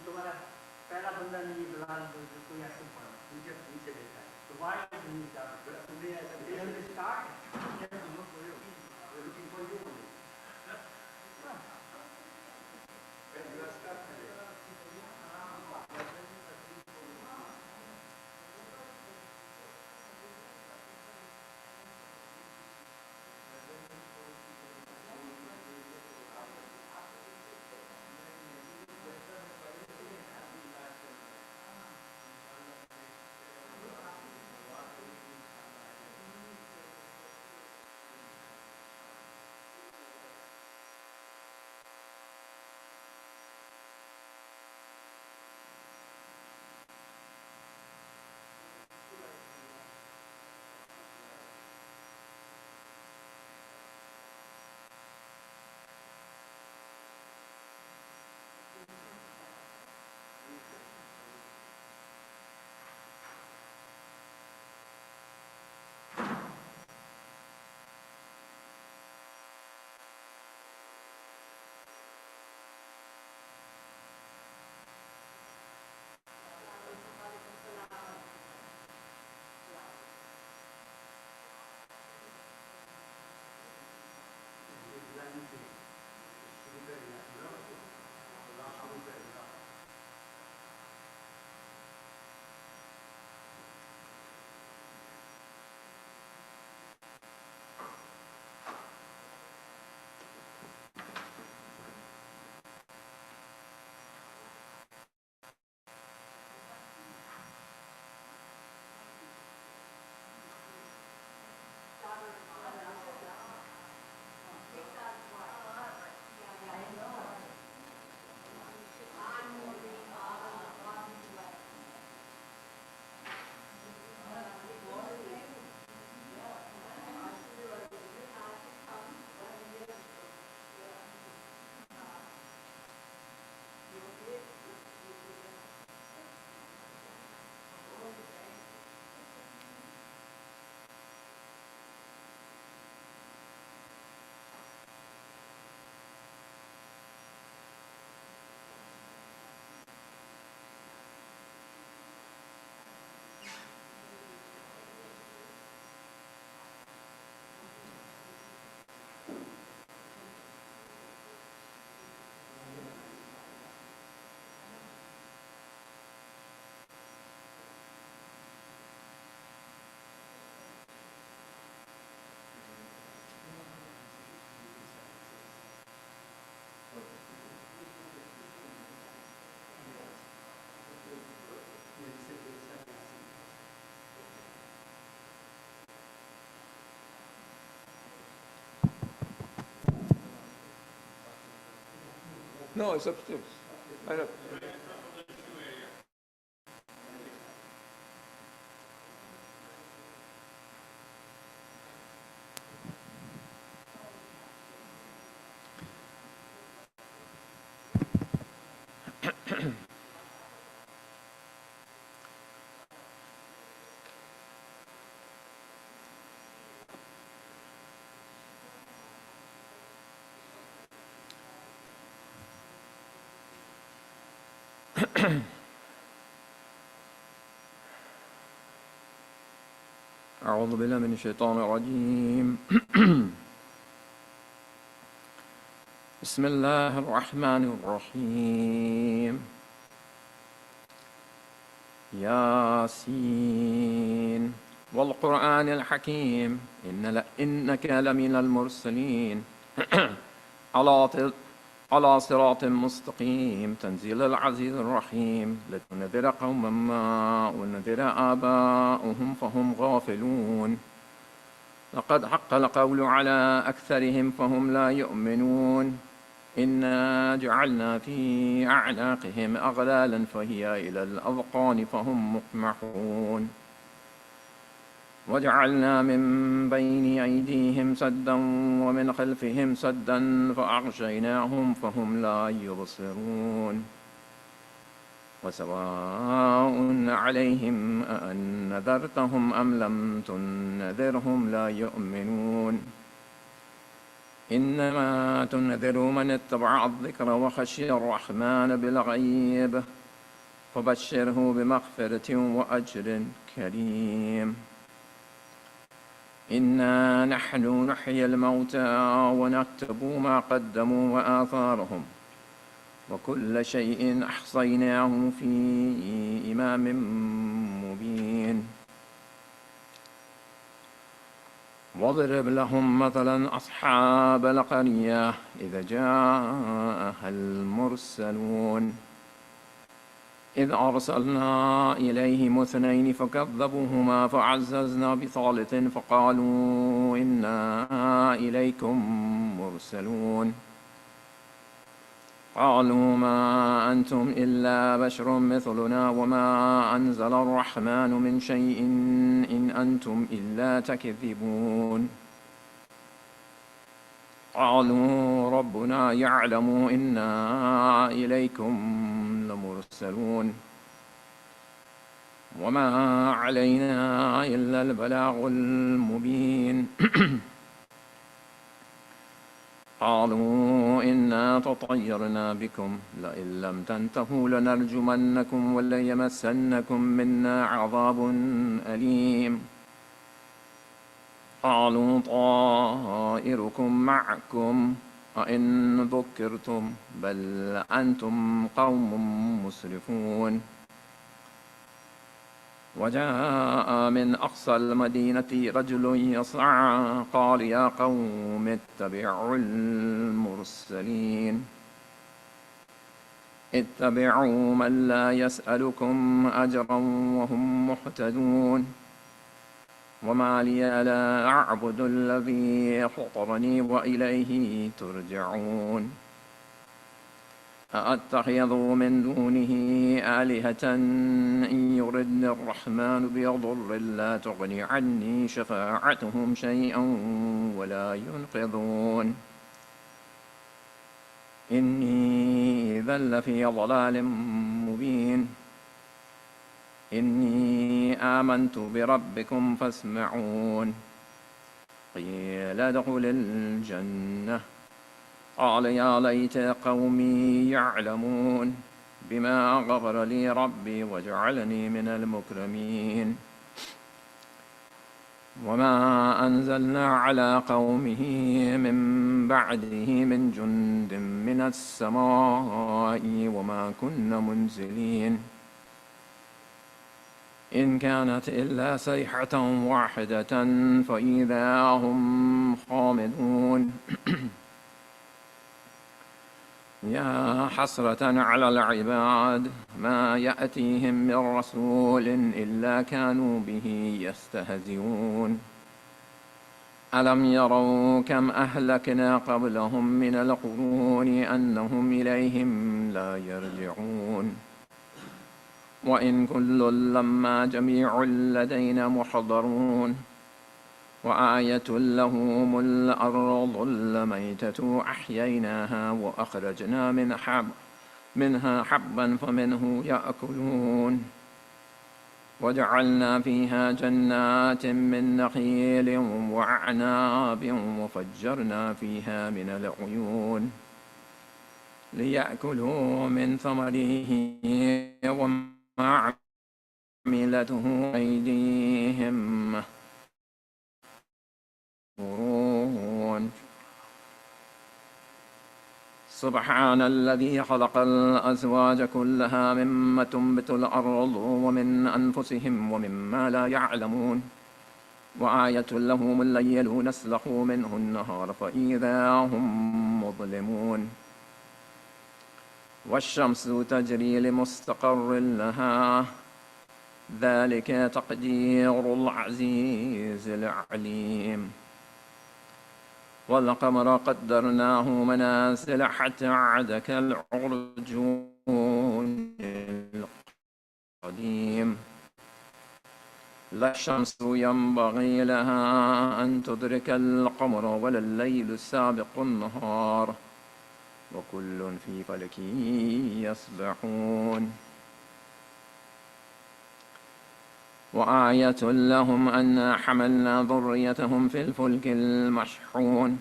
तुम्हारा पहला बंदा नहीं फिलहाल कोई ऐसे पढ़ो नीचे बैठा है तो वाई नहीं जाता तुम्हें ऐसा start looking for you only. When you are stuck with it. No, it's upstairs. Right up. أعوذ بالله من الشيطان الرجيم. بسم الله الرحمن الرحيم. ياسين والقرآن الحكيم إنك لمن المرسلين على صراط مستقيم تنزيل العزيز الرحيم لتنذر قوما ما أنذر آباؤهم فهم غافلون لقد حق القول على أكثرهم فهم لا يؤمنون إنا جعلنا في أعناقهم أغلالا فهي إلى الأذقان فهم مقمحون وجعلنا من بين أيديهم سدا ومن خلفهم سدا فأغشيناهم فهم لا يبصرون وسواء عليهم أأنذرتهم أم لم تنذرهم لا يؤمنون إنما تنذر من اتبع الذكر وخشي الرحمن بالغيب فبشره بمغفرة وأجر كريم. إنا نحن نحيي الموتى ونكتب ما قدموا وآثارهم وكل شيء أحصيناه في إمام مبين. واضرب لهم مثلا أصحاب القرية إذ جاءها المرسلون إذ أرسلنا إليهم اثنين فكذبوهما فعززنا بثالث فقالوا إنا إليكم مرسلون قالوا ما أنتم إلا بشر مثلنا وما أنزل الرحمن من شيء إن أنتم إلا تكذبون قالوا ربنا يعلم إنا إليكم لمرسلون وما علينا إلا البلاغ المبين قالوا إنا تطيرنا بكم لئن لم تنتهوا لنرجمنكم وليمسنكم منا عذاب أليم قالوا طائركم معكم أئن ذكرتم بل أنتم قوم مسرفون وجاء من أقصى المدينة رجل يسعى قال يا قوم اتبعوا المرسلين اتبعوا من لا يسألكم أجرا وهم مهتدون وما لي لا أعبد الذي فطرني وإليه ترجعون أأتخذ من دونه آلهة إن يردني الرحمن بضر لا تغني عني شفاعتهم شيئا ولا ينقذون إني إذا لفي ضلال مبين إني آمنت بربكم فاسمعون قيل ادخل الجنة قال يا ليت قومي يعلمون بما غفر لي ربي وجعلني من المكرمين وما أنزلنا على قومه من بعده من جند من السماء وما كنا منزلين إن كانت إلا صيحة واحدة فإذا هم خامدون يا حسرة على العباد ما يأتيهم من رسول إلا كانوا به يستهزئون ألم يروا كم أهلكنا قبلهم من القرون أنهم إليهم لا يرجعون وإن كل لما جميع لدينا محضرون وآية لهم الأرض الميتة أحييناها وأخرجنا منها حبا فمنه يأكلون وجعلنا فيها جنات من نخيل وأعناب وفجرنا فيها من العيون ليأكلوا من ثمره وما عملته أيديهم سبحان الذي خلق الأزواج كلها مما تنبت الأرض ومن أنفسهم ومما لا يعلمون وآية لهم الليل نسلخ منه النهار فإذا هم مظلمون والشمس تجري لمستقر لها ذلك تقدير العزيز العليم والقمر قدرناه منازل حتى عاد كالعرجون القديم لا الشمس ينبغي لها أن تدرك القمر ولا الليل سابق النهار وكل في فلك يسبحون وآية لهم أنا حملنا ذريتهم في الفلك المشحون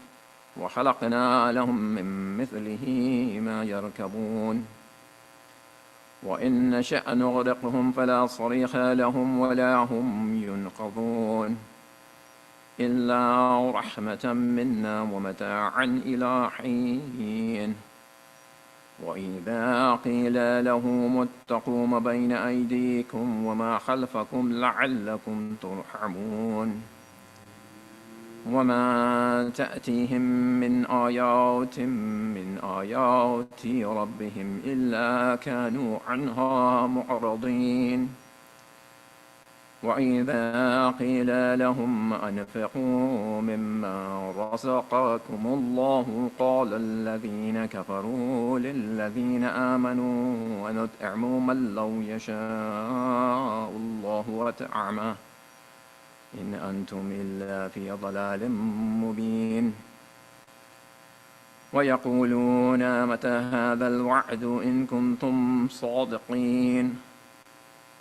وخلقنا لهم من مثله ما يركبون وإن نشأ نغرقهم فلا صريخ لهم ولا هم ينقذون إلا رحمة منا ومتاعا إلى حين وإذا قيل لهم اتقوا ما بين أيديكم وما خلفكم لعلكم ترحمون وما تأتيهم من آيات ربهم إلا كانوا عنها معرضين وإذا قيل لهم أنفقوا مما رزقكم الله قال الذين كفروا للذين آمنوا ونطعم من لو يشاء الله وطعمه إن أنتم إلا في ضلال مبين ويقولون متى هذا الوعد إن كنتم صادقين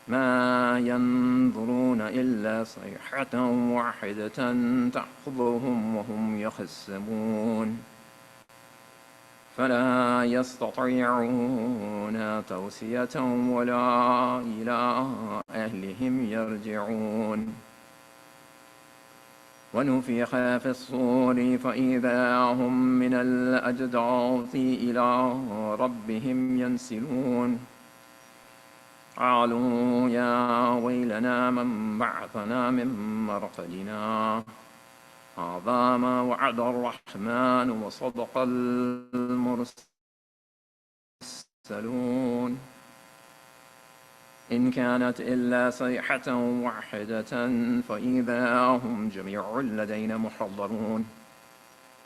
ما ينظرون إلا صيحة واحدة تأخذهم وهم يخصمون فلا يستطيعون توصية ولا إلى أهلهم يرجعون ونفخ في الصور فإذا هم من الأجداث إلى ربهم ينسلون قالوا يا ويلنا من بعثنا من مرقدنا هذا ما وعد الرحمن وصدق المرسلون إن كانت إلا صيحة واحدة فإذا هم جميع لدينا محضرون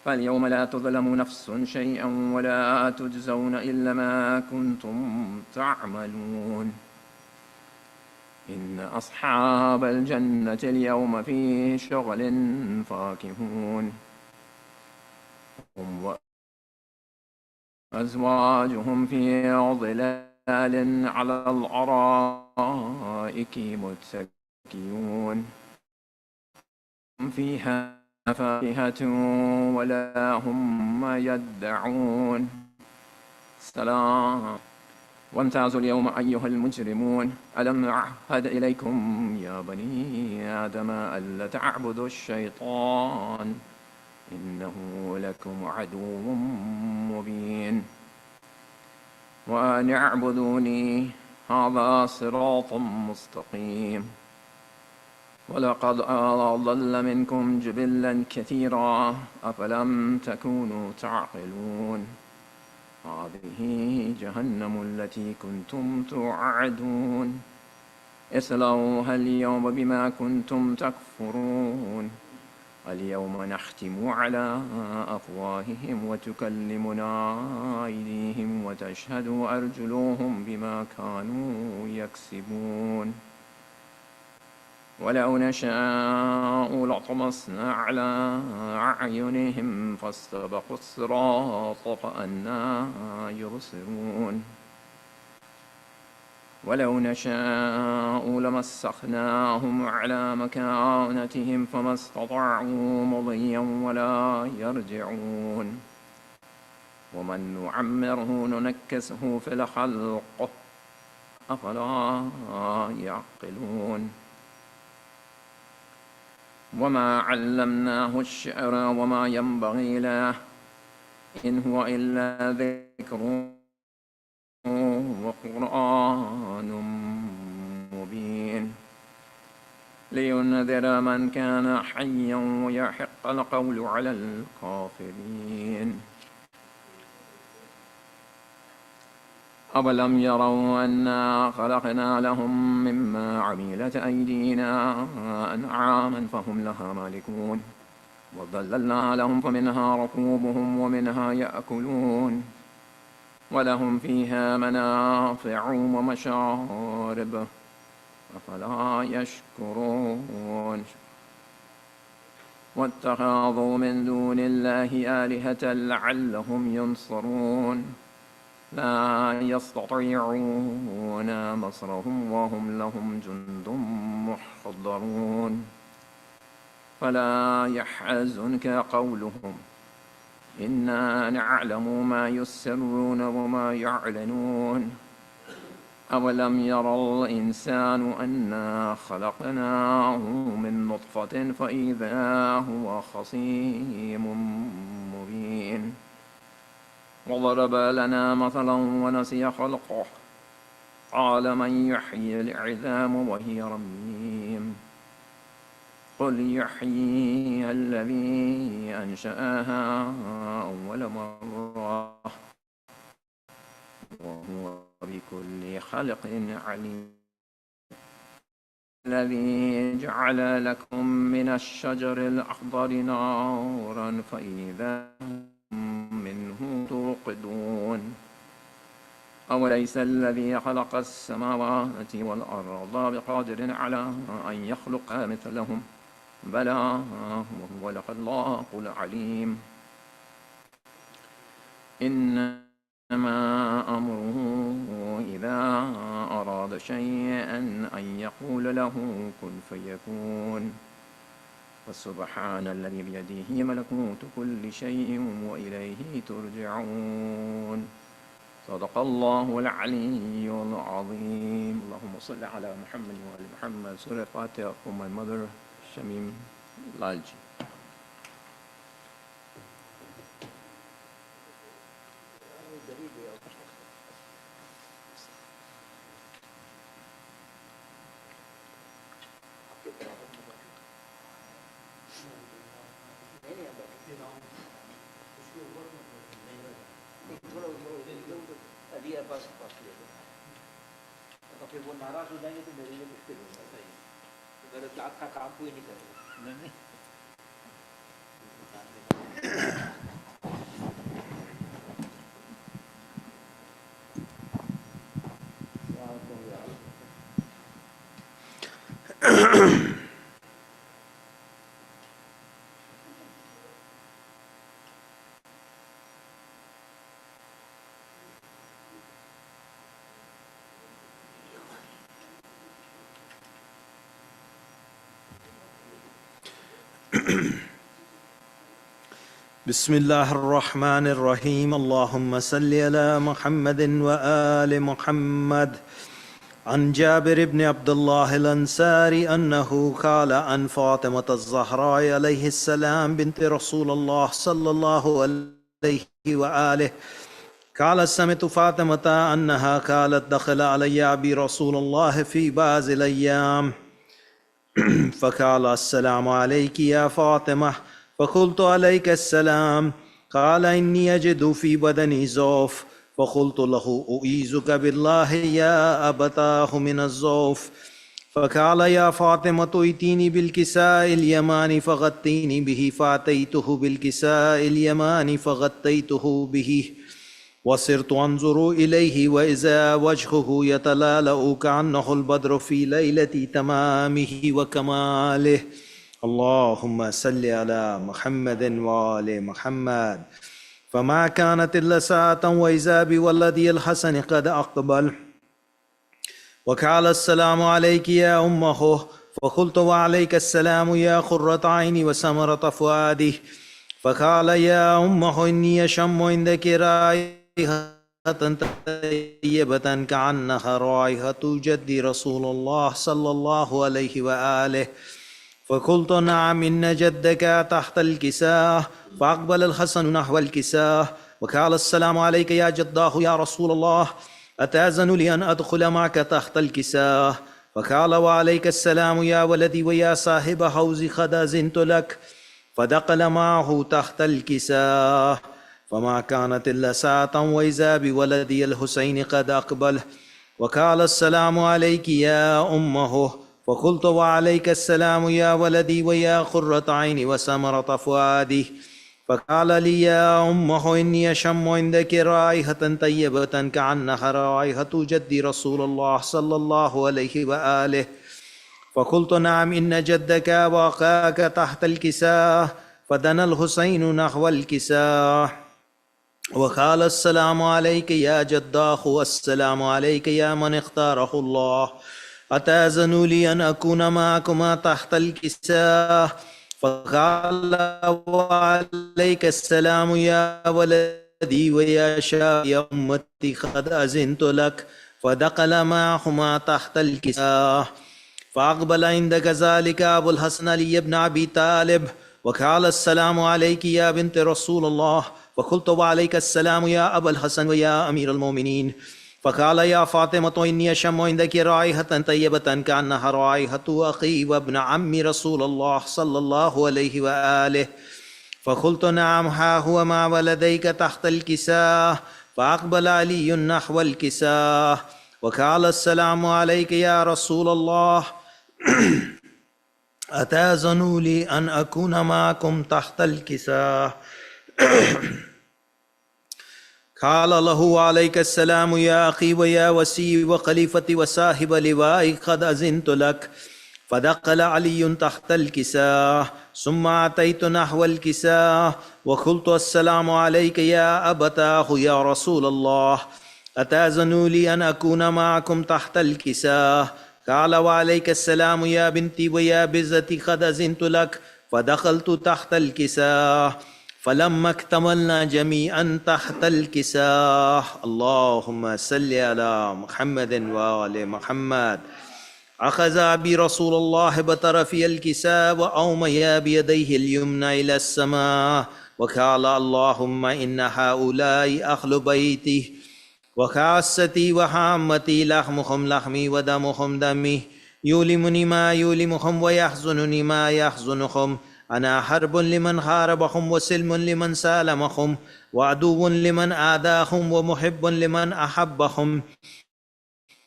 فاليوم لا تظلم نفس شيئا ولا تجزون إلا ما كنتم تعملون إن أصحاب الجنة اليوم في شغل فاكهون هم وأزواجهم في ظلال على الأرائك متكئون فيها فاكهة ولا هم يدعون سلام وامتازوا اليوم أيها المجرمون ألم أعهد إليكم يا بني آدم ألا تعبدوا الشيطان إنه لكم عدو مبين وأن اعبدوني هذا صراط مستقيم ولقد أضل منكم جبلا كثيرا أفلم تكونوا تعقلون هذه جهنم التي كنتم توعدون اصلوها اليوم بما كنتم تكفرون اليوم نختم على أفواههم وتكلمنا أيديهم وتشهد أرجلهم بما كانوا يكسبون ولو نشاء لطمسنا على أعينهم فاستبقوا الصراط فأنى يبصرون ولو نشاء لمسخناهم على مكانتهم فما استطاعوا مضيا ولا يرجعون ومن نعمره ننكسه في الخلق أفلا يعقلون وما علمناه الشعر وما ينبغي له إن هو إلا ذكر وقرآن مبين لينذر من كان حيا ويحق القول على الكافرين أولم يروا أنا خلقنا لهم مما عملت أيدينا أنعاما فهم لها مالكون وظللنا لهم فمنها ركوبهم ومنها يأكلون ولهم فيها منافع ومشارب أفلا يشكرون واتخذوا من دون الله آلهة لعلهم ينصرون لا يستطيعون نصرهم وهم لهم جند محضرون فلا يحزنك قولهم إنا نعلم ما يسرون وما يعلنون أولم يرى الإنسان أنا خلقناه من نطفة فإذا هو خصيم مبين وضرب لنا مثلا ونسي خلقه قال من يحيي العظام وهي رميم قل يحييها الذي أنشأها أول مرة وهو بكل خلق عليم الذي جعل لكم من الشجر الأخضر نارا فإذا منه توقدون أوليس الذي خلق السماوات والأرض بقادر على أن يخلق مثلهم بلى وهو الخلاق العليم إنما أمره إذا أراد شيئا أن يقول له كن فيكون وسبحان الذي بيده ملكوت كل شيء وإليه ترجعون صدق الله العلي العظيم. اللهم صل على محمد وآل محمد. Surah Fatiha for my mother Shameem Lalji. फिर वो नाराज हो जाएंगे तो मेरे लिए मुश्किल होगा। सही गलत अच्छा काम कोई नहीं करेगा। नहीं بسم الله الرحمن الرحيم. اللهم صل على محمد وآل محمد. عن جابر بن عبد الله الأنصاري أنه قال عن فاطمة الزهراء عليه السلام بنت رسول الله صلى الله عليه وآله قال سمعت فاطمة أنها قالت دخل علي أبي رسول الله في بعض الأيام فقال السلام عليك يا فاطمة فقلت عليك السلام. قال إني أجد في بدني ضعف فقلت له أعيذك بالله يا أبتاه من الضعف. فقال يا فاطمة ائتيني بالكساء اليماني فغطيني به فأتيته بالكساء اليماني فغطيته به وصرت أنظر إليه وإذا وجهه يتلالأ كأنه البدر في ليلة تمامه وكماله. اللهم صل على محمد وآل محمد. فما كانت إلا ساعة وإذا بولدي الحسن قد أقبل وقال السلام عليك يا أمه. فقلت وعليك السلام يا قرة عيني وسمرة فؤادي. فقال يا أمه إني أشم عندك رائحة طيبة كأنها رائحة جدي رسول الله صلى الله عليه وآله. فقلت نعم إن جدك تحت الكساء. فأقبل الحسن نحو الكساء وقال السلام عليك يا جداه يا رسول الله أتأذن لي أن أدخل معك تحت الكساء. فقال وعليك السلام يا ولدي ويا صاحب حوزي قد أذنت لك. فدخل معه تحت الكساء فما كانت إلا ساعة وإذا بولدي الحسين قد أقبل وقال السلام عليك يا أمه. فقلت وعليك السلام يا ولدي ويا قرة عيني وسمرة فؤادي. فقال لي يا أمه إني أشم عندك رائحة طيبة كأنها رائحة جدي رسول الله صلى الله عليه وآله. فقلت نعم إن جدك وأخاك تحت الكساء. فدنا الحسين نحو الكساء وقال السلام عليك يا جداه والسلام عليك يا من اختاره الله أتأذن لي أن أكون معكما تحت الكساء. فقال وعليك السلام يا ولدي ويا شاب يا أمتي قد أذنت لك. فدخل معهما تحت الكساء. فأقبل عندك ذلك أبو الحسن علي بن أبي طالب وقال السلام عليك يا بنت رسول الله. فقلت وعليك السلام يا أبا الحسن ويا أمير المؤمنين. فقال يا فاطمة إني أشم عندك رائحة طيبة كأنها رائحة أخي وابن عم رسول الله صلى الله عليه وآله. فقلت نعم ها هو مع ولديك تحت الكساء. فأقبل علي نحو الكساء وقال السلام عليك يا رسول الله أتأذن لي أن أكون معكم تحت الكساء؟ قال له عليك السلام يا أخي ويا وسي وخليفتي وصاحب لوائي قد أذنت لك. فدخل علي تحت الكساء ثم أتيت نحو الكساء وقلت السلام عليك يا أبتاه يا رسول الله أتأذن لي أن أكون معكم تحت الكساء؟ قال وعليك السلام يا بنتي ويا بزتي قد أذنت لك. فدخلت تحت الكساء فلما اكتملنا جميعا تحت الكساء اللهم صل على محمد وآل محمد أخذ أبي رسول الله بطرف الكساء وأومي بيديه اليمنى إلى السماء وقال اللهم إن هؤلاء أهل بيتي وخاصتي وحامتي لحمهم لحمي ودمهم دمي يؤلمني ما يؤلمهم ويحزنني ما يحزنهم. أنا حرب لمن حاربهم وسلم لمن سالمهم وعدو لمن آذاهم ومحب لمن أحبهم.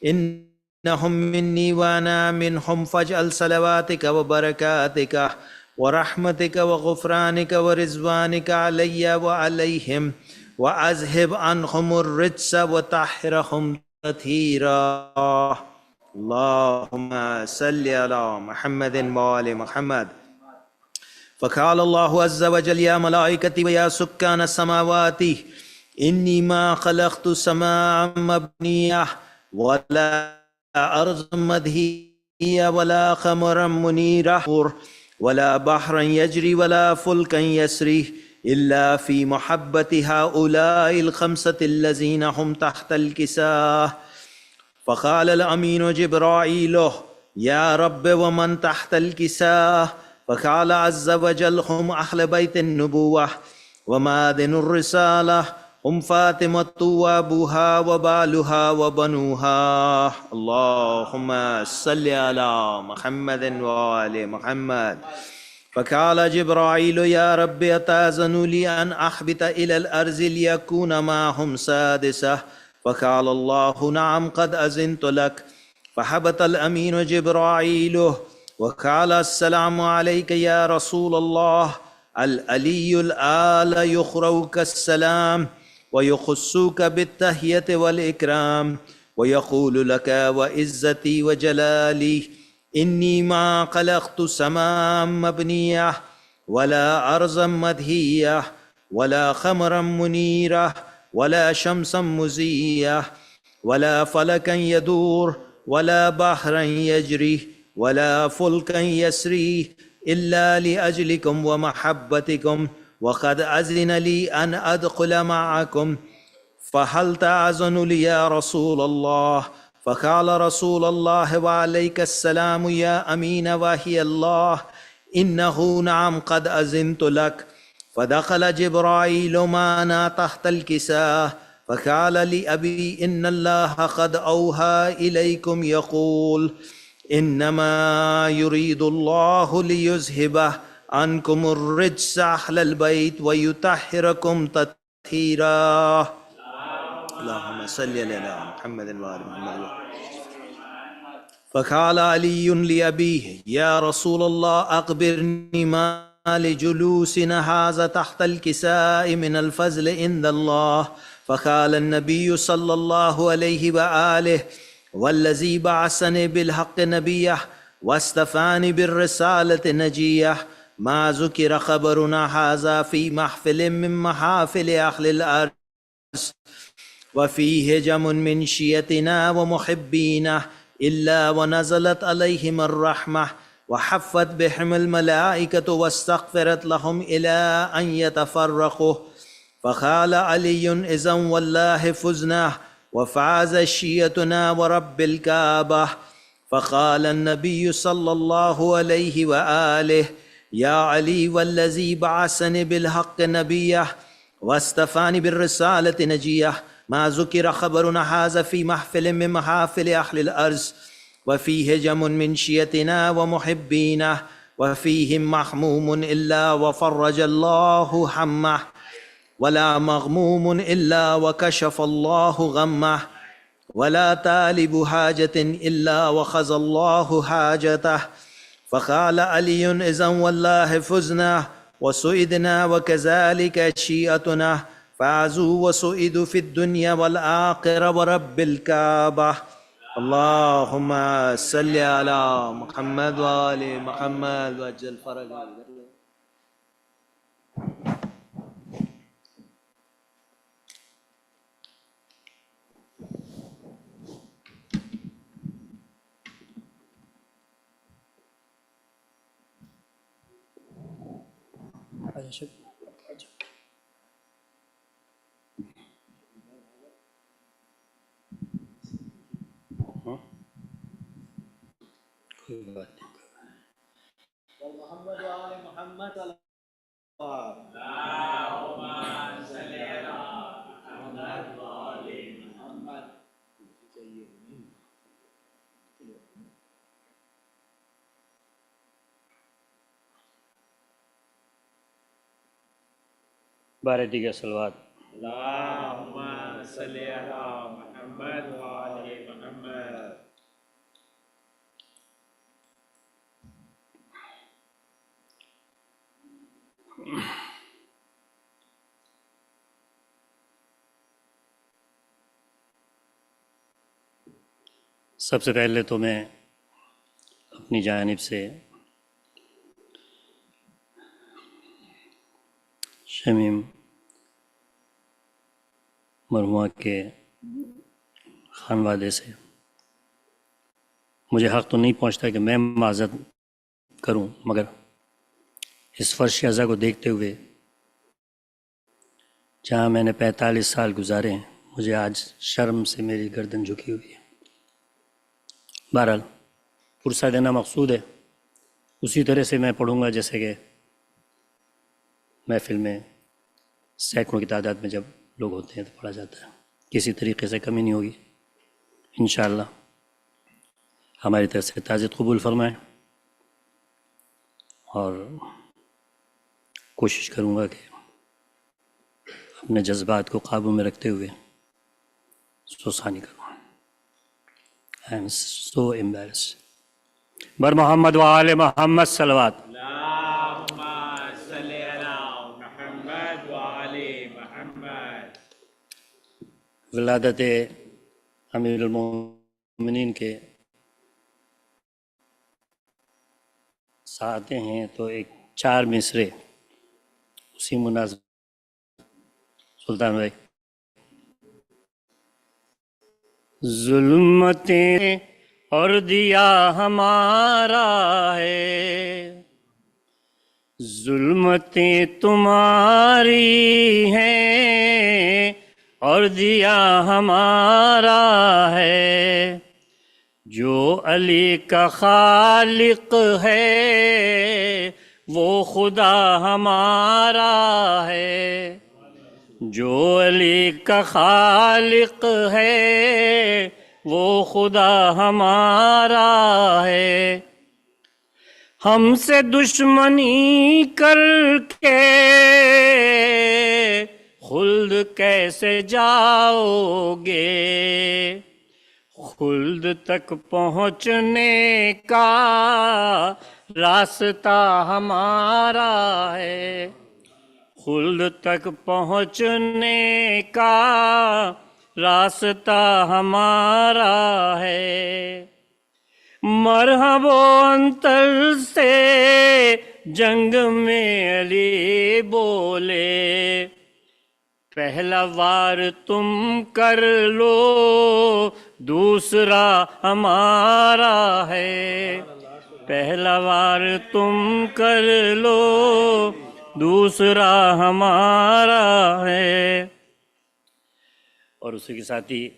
إنهم مني وأنا منهم فاجعل صلواتك وبركاتك ورحمتك وغفرانك ورزوانك علي وعليهم وأذهب عنهم الرجس وطهرهم تطهيرا. اللهم صل على محمد وآل محمد. فقال الله عز وجل يا ملائكتي ويا سكان السماوات إني ما خلقت سماء مبنية ولا أرض مدهية ولا خمرا منيرة ولا بحرا يجري ولا فلكا يسري إلا في محبة هؤلاء الخمسة الذين هم تحت الكساء. فقال الأمين جبرائيل يا رب ومن تحت الكساء؟ فقال عز وجل هم أهل بيت النبوة ومعدن الرسالة هم فاطمة وأبوها وبالها وبنوها. اللهم صل على محمد وآل محمد. فقال جبرائيل يا رب أتأذن لي أن أحبط إلى الأرض ليكون معهم سادسة؟ فقال الله نعم قد أذنت لك. فحبط الأمين جبرائيل وقال السلام عليك يا رسول الله. العلي الآل يخروك السلام ويخصوك بالتحية والإكرام ويقول لك وعزتي وجلالي إني ما خلقت سماء مبنية ولا أرضا مدهية ولا خمرا منيرة ولا شمسا مزية ولا فلكا يدور ولا بحرا يجري ولا فلكا يسري إلا لأجلكم ومحبتكم وقد أذن لي أن أدخل معكم. فهل تأذن لي يا رسول الله؟ فقال رسول الله وعليك السلام يا أمين وحي الله إنه نعم قد أذنت لك. فدخل جبرائيل معنا تحت الكساء فقال لأبي إن الله قد أوحى إليكم يقول إنما يريد الله ليذهب عنكم الرجس أهل البيت ويطهركم تطهيرا. اللهم صل على محمد وآل محمد. فقال علي لأبيه يا رسول الله أخبرني ما لجلوسنا هذا تحت الكساء من الفضل عند الله. فقال النبي صلى الله عليه وآله والذي بعثني بالحق نبيه واستفاني بالرسالة نجيه ما ذكر خبرنا هذا في محفل من محافل أهل الأرض وفيه جم من شيتنا ومحبينا إلا ونزلت عليهم الرحمة وحفت بهم الملائكة واستغفرت لهم إلى أن يتفرقوا. فقال علي إذا والله فزنا وفاز شيعتنا ورب الكعبة. فقال النبي صلى الله عليه وآله: يا علي والذي بعثني بالحق نبيا واصطفاني بالرسالة نجيا، ما ذكر خبرنا هذا في محفل من محافل أهل الأرض، وفيه جم من شيعتنا ومحبينا، وفيهم محموم إلا وفرج الله همه، ولا مغموم إلا وكشف الله غمه، ولا طالب حاجة إلا وخذ الله حاجته. فقال علي إذا والله فزنا وسئدنا وكذلك شيعتنا فازوا وسئدوا في الدنيا والآخرة ورب الكعبة. اللهم صل على محمد وآل محمد وعجل فرجهم. کوئی بات نہیں. محمد وآل محمد بارہ دیگر صلوات. اللهم صل على محمد وعلى محمد. سب سے پہلے تو میں اپنی جانب سے شمیم مرحومہ کے خانوادے سے مجھے حق تو نہیں پہنچتا کہ میں معذرت کروں، مگر اس فرش اعضا کو دیکھتے ہوئے جہاں میں نے 45 سال گزارے ہیں، مجھے آج شرم سے میری گردن جھکی ہوئی ہے. بہرحال پرسہ دینا مقصود ہے. اسی طرح سے میں پڑھوں گا جیسے کہ محفل میں سینکڑوں کی تعداد میں جب لوگ ہوتے ہیں تو پڑھا جاتا ہے. کسی طریقے سے کمی نہیں ہوگی انشاءاللہ. ہماری طرف سے تعزیت قبول فرمائیں اور کوشش کروں گا کہ اپنے جذبات کو قابو میں رکھتے ہوئے سوسانی کروں. I am so embarrassed. بر محمد وآل محمد صلوات. اللهم صل على محمد وعلى محمد. ولادت امیر المومنین کے ساتھ ہیں تو ایک 4 مصرے اسی مناسب. سلطان بھائی. ظلمتیں اور دیا ہمارا ہے، ظلمتیں تمہاری ہیں اور دیا ہمارا ہے. جو علی کا خالق ہے وہ خدا ہمارا ہے. جو علی کا خالق ہے وہ خدا ہمارا ہے. ہم سے دشمنی کر کے خلد کیسے جاؤ گے، خلد تک پہنچنے کا راستہ ہمارا ہے. خلد تک پہنچنے کا راستہ ہمارا ہے. مرحب و انتر سے جنگ میں علی بولے، پہلا وار تم کر لو دوسرا ہمارا ہے. پہلا وار تم کر لو دوسرا ہمارا ہے. اور اسی کے ساتھ ہی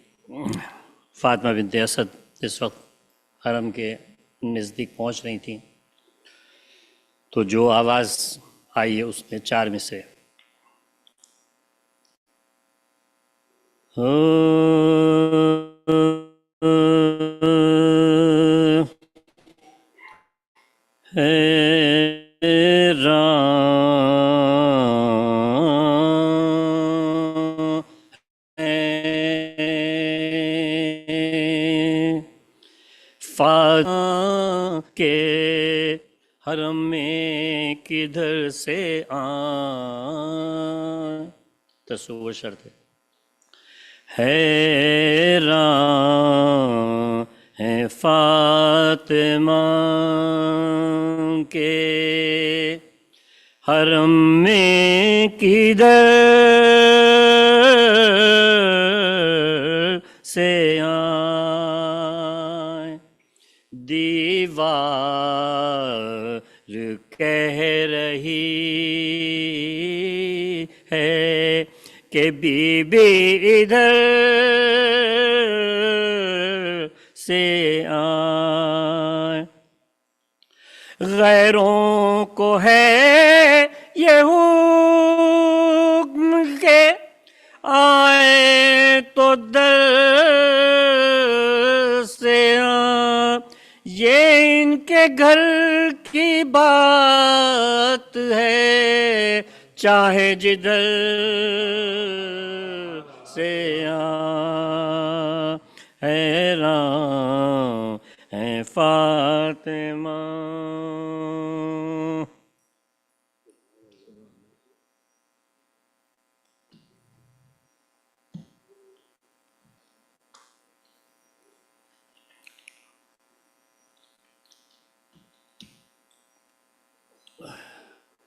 فاطمہ بنت اسد اس وقت حرم کے نزدیک پہنچ رہی تھیں، تو جو آواز آئی ہے اس میں 4 میں سے کے حرم میں کدھر سے تصور شرط ہے. حیران ہے فاطمہ کے حرم میں کدھر سے دیوار کہہ رہی ہے کہ بی بی ادھر سے آئے. غیروں کو ہے یہ حکم کہ آئے تو در سے یہ ان کے گھر کی بات ہے چاہے جدھر سے حیران ہے فاطمہ.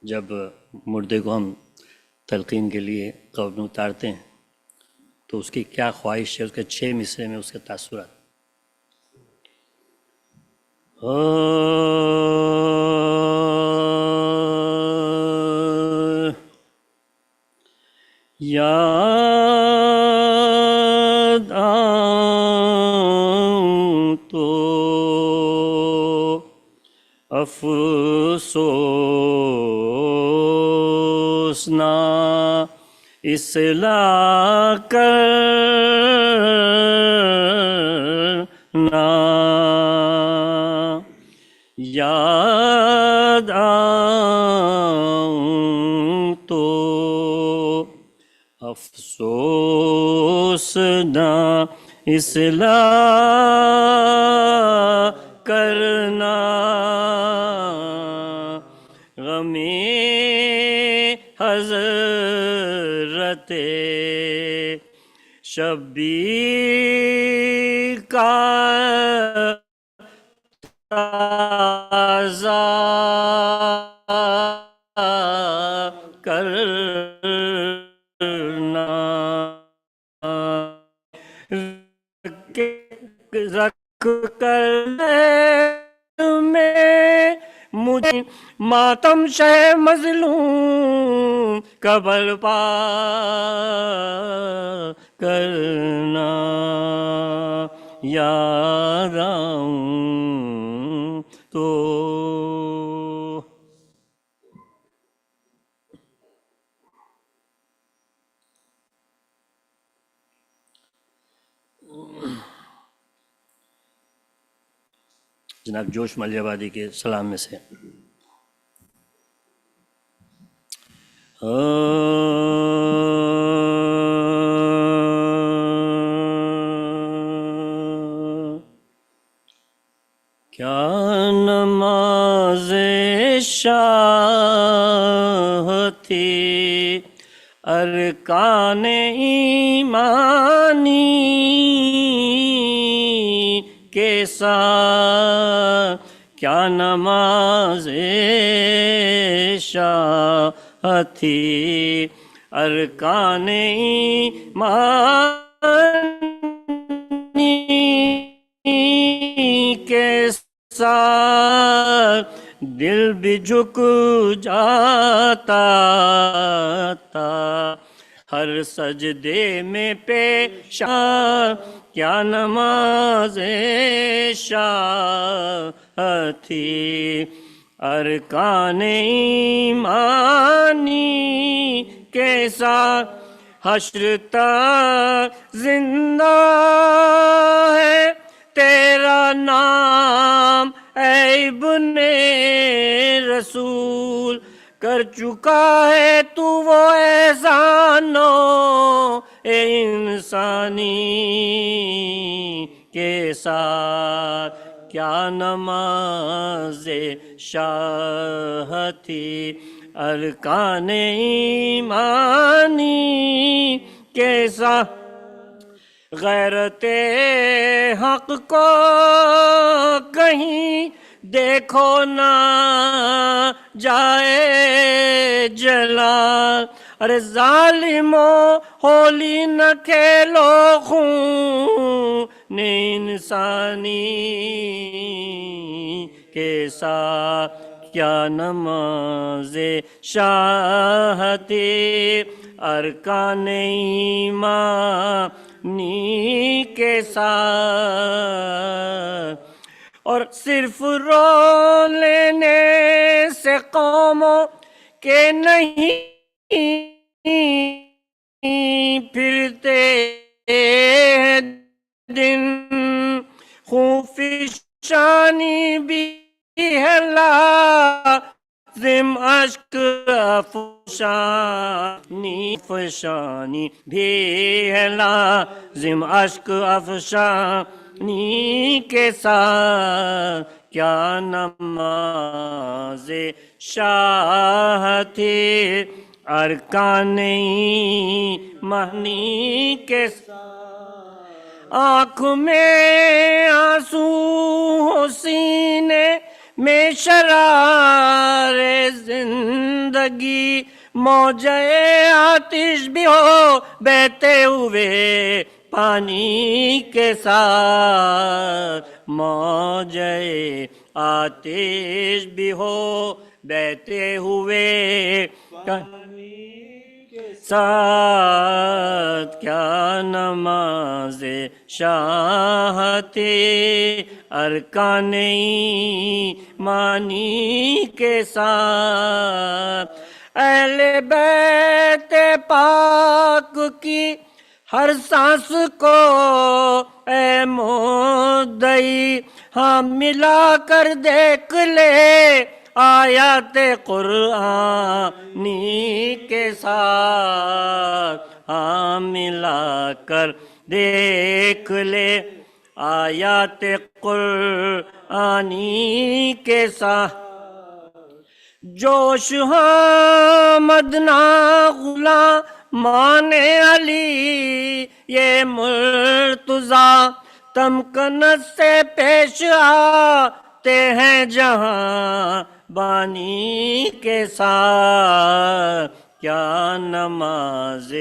جب مردے کو ہم تلقین کے لیے قبر میں اتارتے ہیں تو اس کی کیا خواہش ہے، اس کے 6 مصرے میں اس کے تاثرات. یاد آؤں تو افسوس نہ اصلاح کرنا. یاد آؤں تو افسوس نہ اصلاح کرنا. غمی حضرت شبیر کا تازہ کرنا. رکھ کر میں مجھے ماتم شہ مظلوم کا برپا کرنا. یاد آؤں تو جناب جوش ملیح آبادی کے سلام میں سے کیا نماز شاہ تھی ارکان ایمانی کے ساتھ. کیا نماز شاہ تھی ارکان ایمانی کے ساتھ. دل بھی جھک جاتا تھا ہر سجدے میں پیشاں کیا نماز شاہ تھی ارکان ایمانی کے ساتھ حشر تک زندہ ہے تیرا نام اے ابن رسول کر چکا ہے تو وہ احسانوں انسانی کے ساتھ کیا نماز شاہ تھی ارکان ایمانی کے ساتھ غیرت حق کو کہیں دیکھو نہ جائے جلال ارے ظالموں ہولی نہ کھیلو خون انسانی کے ساتھ کیا نماز شاہ تھی ارکان ایمانی کے ساتھ اور صرف رو لینے سے قوموں کے نہیں پھرتے دن خوفشانی بھی ہے لازم اشک افشانی بھی ہے لازم اشک افشانی کے ساتھ کیا نماز شاہ تھی ارکان ایمانی کے ساتھ آنکھ میں آنسو ہو سینے میں شرار زندگی موجے آتش بھی ہو بہتے ہوئے پانی کے ساتھ موجے آتش بھی ہو بہتے ہوئے پانی کے ساتھ کیا نماز شاہ تھی ارکان ایمانی کے ساتھ اہل بیت پاک کی ہر سانس کو اے مدعی ہاں ملا کر دیکھ لے آیات قرآنی کے ساتھ ہاں ملا کر دیکھ لے آیات قرآنی کے ساتھ جوش مدنا غلامان علی یہ مرتضیٰ تمکنت سے پیش آتے ہیں جہاں بانی کے ساتھ کیا نماز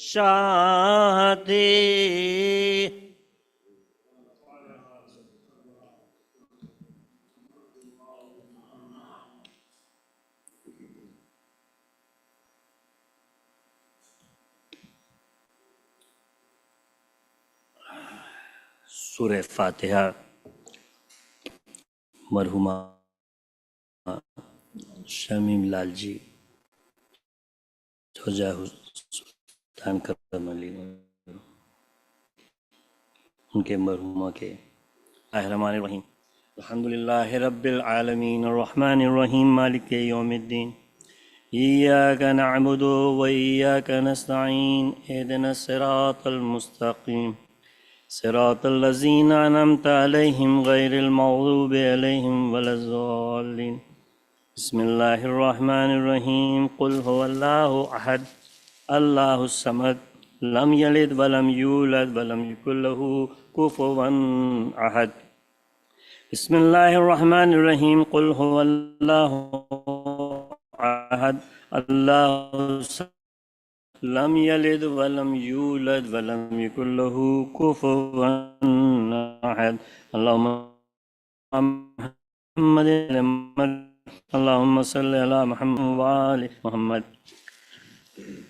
شاہ تھی سورہ فاتحہ مرحومہ شمیم لال جی سلطان کرم علی ان کے مرحومہ کے الرحمن الرحیم الحمدللہ رب العالمین الرحمن الرحیم مالک یوم الدین ایاک نعبد و ایاک نستعین اہدنا الصراط المستقیم صراط الذین انعمت علیہم غیر المغضوب علیہم ولا الضالین بسم اللہ الرحمن الرحیم قل هو اللہ احد اللہ الصمد لم یلد ولم یولد ولم یکن له کفوا احد بسم اللہ الرحمن الرحیم قل هو اللہ احد اللہ الصمد لم یلد ولم یولد ولم یکن له کفوا احد اللہم محمد اللہم صلی علی محمد وآل محمد۔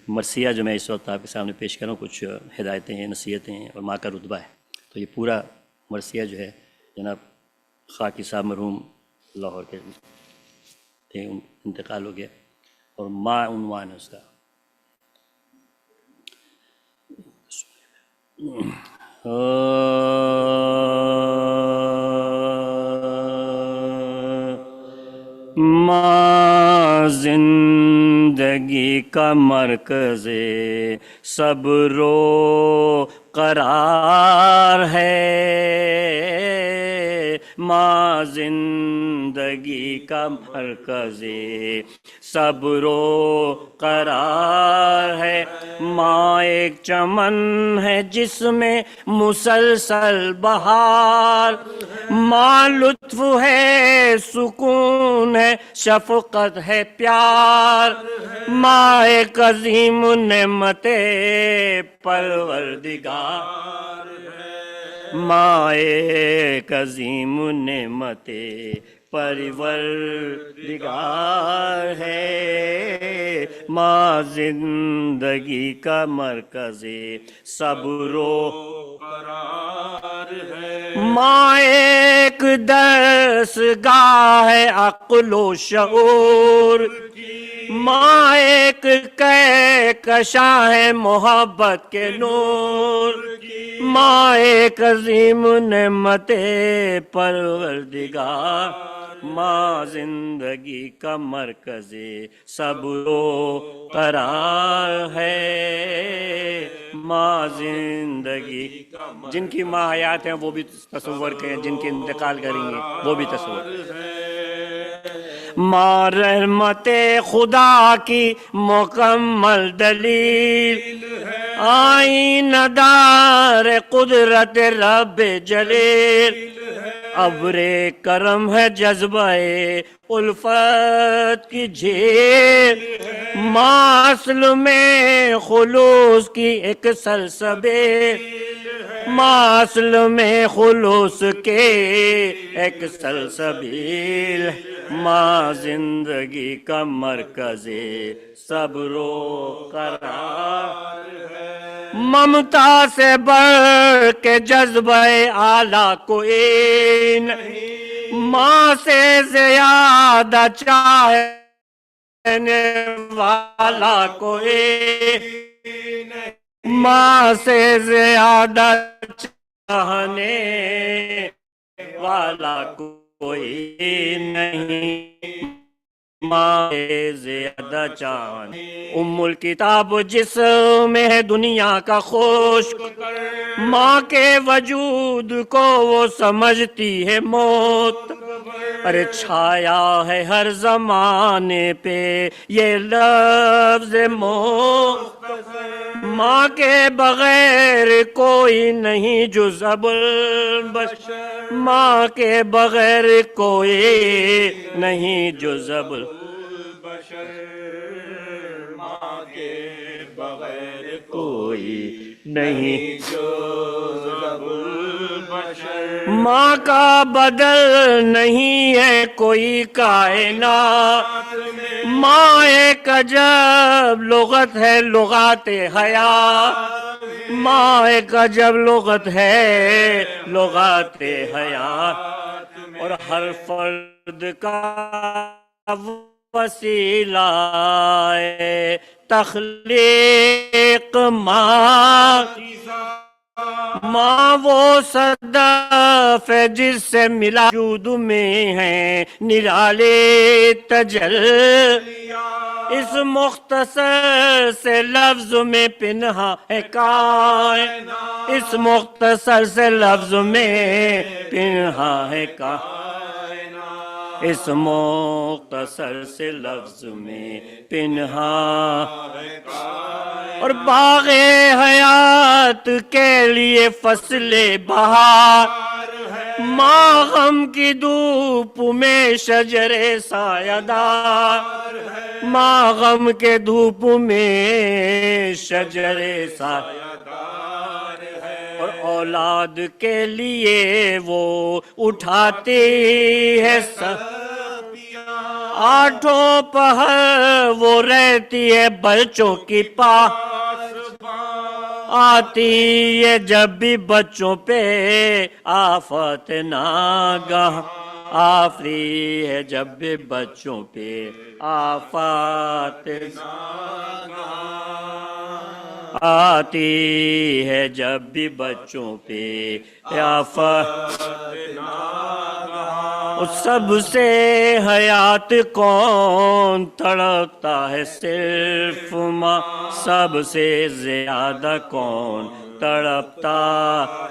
مرثیہ جو میں اس وقت آپ کے سامنے پیش کروں، کچھ ہدایتیں ہیں، نصیحتیں ہیں اور ماں کا رتبہ ہے۔ تو یہ پورا مرثیہ جو ہے جناب خاکی صاحب مرحوم لاہور کے تھے، انتقال ہو گیا، اور ماں عنوان ہے اس کا۔ ماں زندگی کا مرکز صبر و قرار ہے، ماں زندگی کا مرکز صبر و قرار ہے، ماں ایک چمن ہے جس میں مسلسل بہار، ماں لطف ہے سکون ہے شفقت ہے پیار، ماں ایک عظیم نعمت پروردگار، ماں ایک عظیم نعمت پروردگار ہے، ماں زندگی کا مرکز صبر و قرار ہے، ماں ایک درس گاہ ہے عقل و شعور، ماں ایک کہکشاں ہے محبت کے نور، ماں ایک عظیم نعمت پروردگار، ماں زندگی کا مرکز صبر و قرار ہے، ماں زندگی، جن کی ماں حیات ہیں وہ بھی تصور کریں، جن کے انتقال کریں گے وہ بھی تصور کریں۔ ماں رحمت خدا کی مکمل دلیل، آئینہ دار قدرت رب جلیل، ابر کرم ہے جذبہ الفت کی جھیل، ماں اصل میں خلوص کی ایک سلسبیل، ماں اصل میں خلوص کے ایک سلسبیل، ماں زندگی کا مرکز صبر و قرار ہے، ممتا سے بڑھ کے جذبہ اعلیٰ کوئی نہیں، ماں سے زیادہ چاہنے والا کوئی نہیں، ماں سے زیادہ چاہنے والا کوئی نہیں، ماں سے زیادہ چاہنے، ام الکتاب جس میں ہے دنیا کا خشک، ماں کے وجود کو وہ سمجھتی ہے موت، ارے چھایا ہے ہر زمانے پہ یہ لفظ موت، ماں کے بغیر کوئی نہیں جز اب البشر، ماں کے بغیر کوئی نہیں جز اب البشر، ماں کے بغیر کوئی نہیں جز اب البشر، ماں کا بدل نہیں ہے کوئی کائنات میں، ماں ایک عجب لغت ہے لغات حیات، ماں ایک عجب لغت ہے لغات حیات، اور ہر فرد کا وسیلہ ہے تخلیق ماں، ماں وہ صدف ہے جس سے ملا وجود میں ہے نرالے تجلیہ، اس مختصر سے لفظ میں پنہا ہے کائنات، اس مختصر سے لفظ میں پنہا ہے کائنات، اس مختصر سے لفظ میں پنہا ہے کائنات، اور باغ حیات کے لیے فصل بہار ہے، ماں غم کی دھوپ میں شجر سایہ دار ہے، ماں غم کے دھوپ میں شجر سایہ دار ہے، اور اولاد کے لیے وہ اٹھاتی ہے سپیاں، آٹھوں پہر وہ رہتی ہے بچوں کی پاس، آتی ہے جب بھی بچوں پہ آفت ناگہاں، آفری ہے جب بھی بچوں پہ آفات آتی ہے جب بھی بچوں پہ آفت، سب سے حیات کون تڑپتا ہے صرف ماں، سب سے زیادہ کون تڑپتا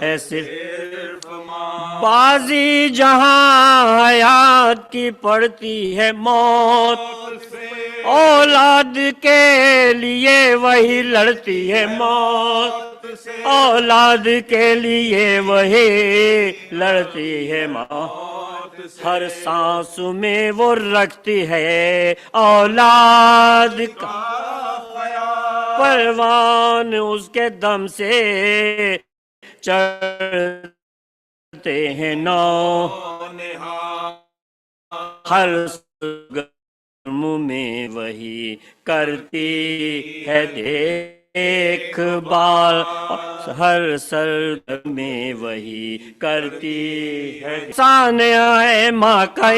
ہے صرف ماں، بازی جہاں حیات کی پڑتی ہے موت، اولاد کے لیے وہی لڑتی ہے موت، اولاد کے لیے وہی لڑتی ہے موت، ہر سانس میں وہ رکھتی ہے اولاد کا پروان، اس کے دم سے چڑھتے ہیں نو، ہر میں وہی کرتی ہے دیکھ بھال، ہر سر میں وہی کرتی ہے، سانحہ ہے ماں کا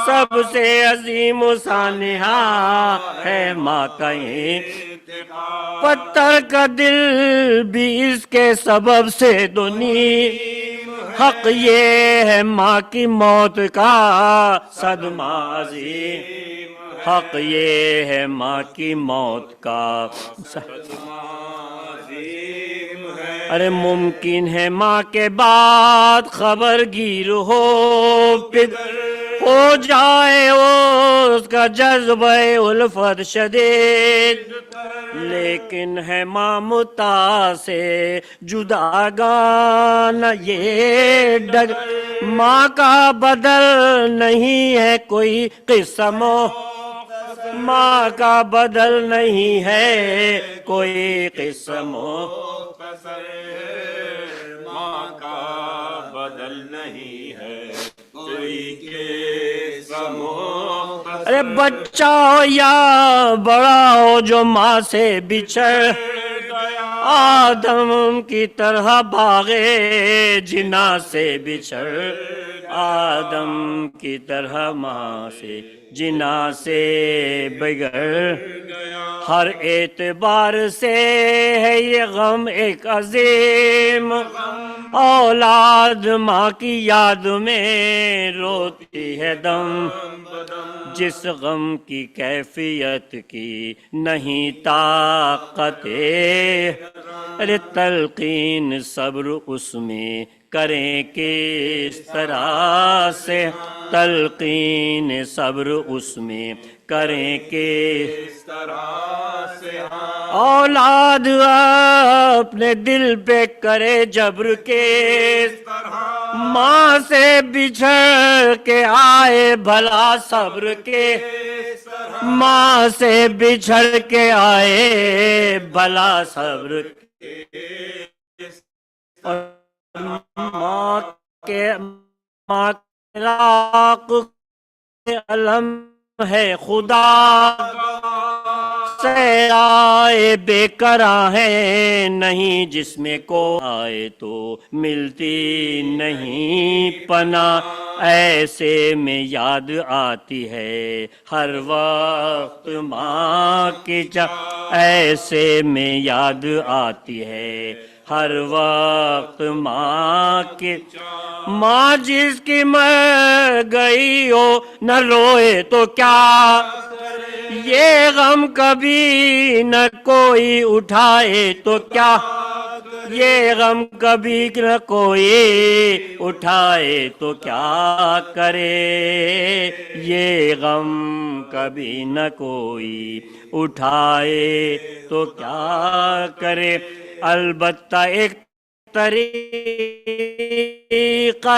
سب سے عظیم سانحہ ہے ماں کا، پتھر کا دل بھی اس کے سبب سے دنی، حق یہ ہے ماں کی موت کا صدمہ عظیم، حق یہ ہے ماں کی موت کا صدمہ عظیم ہے، ارے ممکن ہے ماں کے بعد خبر گیر ہو پدر، ہو جائے اس کا جذبہ الفت شدید، لیکن ہے ماں متا سے جدا گانا یہ ڈگ، ماں کا بدل نہیں ہے کوئی قصہ ماں کا بدل نہیں ہے کوئی قصہ ماں کا بدل نہیں ہے کوئی قصہ، ارے بچہ ہو یا بڑا ہو جو ماں سے بچھڑ آدم کی طرح باغے جنا سے بچھڑ، آدم کی طرح ماں سے جنا سے بگڑ، ہر اعتبار سے ہے یہ غم ایک عظیم، اولاد ماں کی یاد میں روتی ہے دم، جس غم کی کیفیت کی نہیں طاقت، ارے تلقین صبر اس میں کریں کس طرح سے، تلقین صبر اس میں کریں کس طرح سے، اولاد اپنے دل پہ کرے جبر کس طرح، ماں سے بچھڑ کے آئے بھلا صبر کے، ماں سے بچھڑ کے آئے بھلا صبر کے، ماں کے علاق علم ہے خدا، سیرائے بے قرار ہے نہیں جس میں کو آئے تو ملتی نہیں پناہ، ایسے میں یاد آتی ہے ہر وقت ماں کی ایسے میں یاد آتی ہے ہر وقت ماں کی، ماں جس کی مر گئی ہو نہ روئے تو کیا، یہ غم کبھی نہ کوئی اٹھائے تو کیا، یہ غم کبھی نہ کوئی اٹھائے تو کیا کرے، یہ غم کبھی نہ کوئی اٹھائے تو کیا کرے، البتہ ایک طریقہ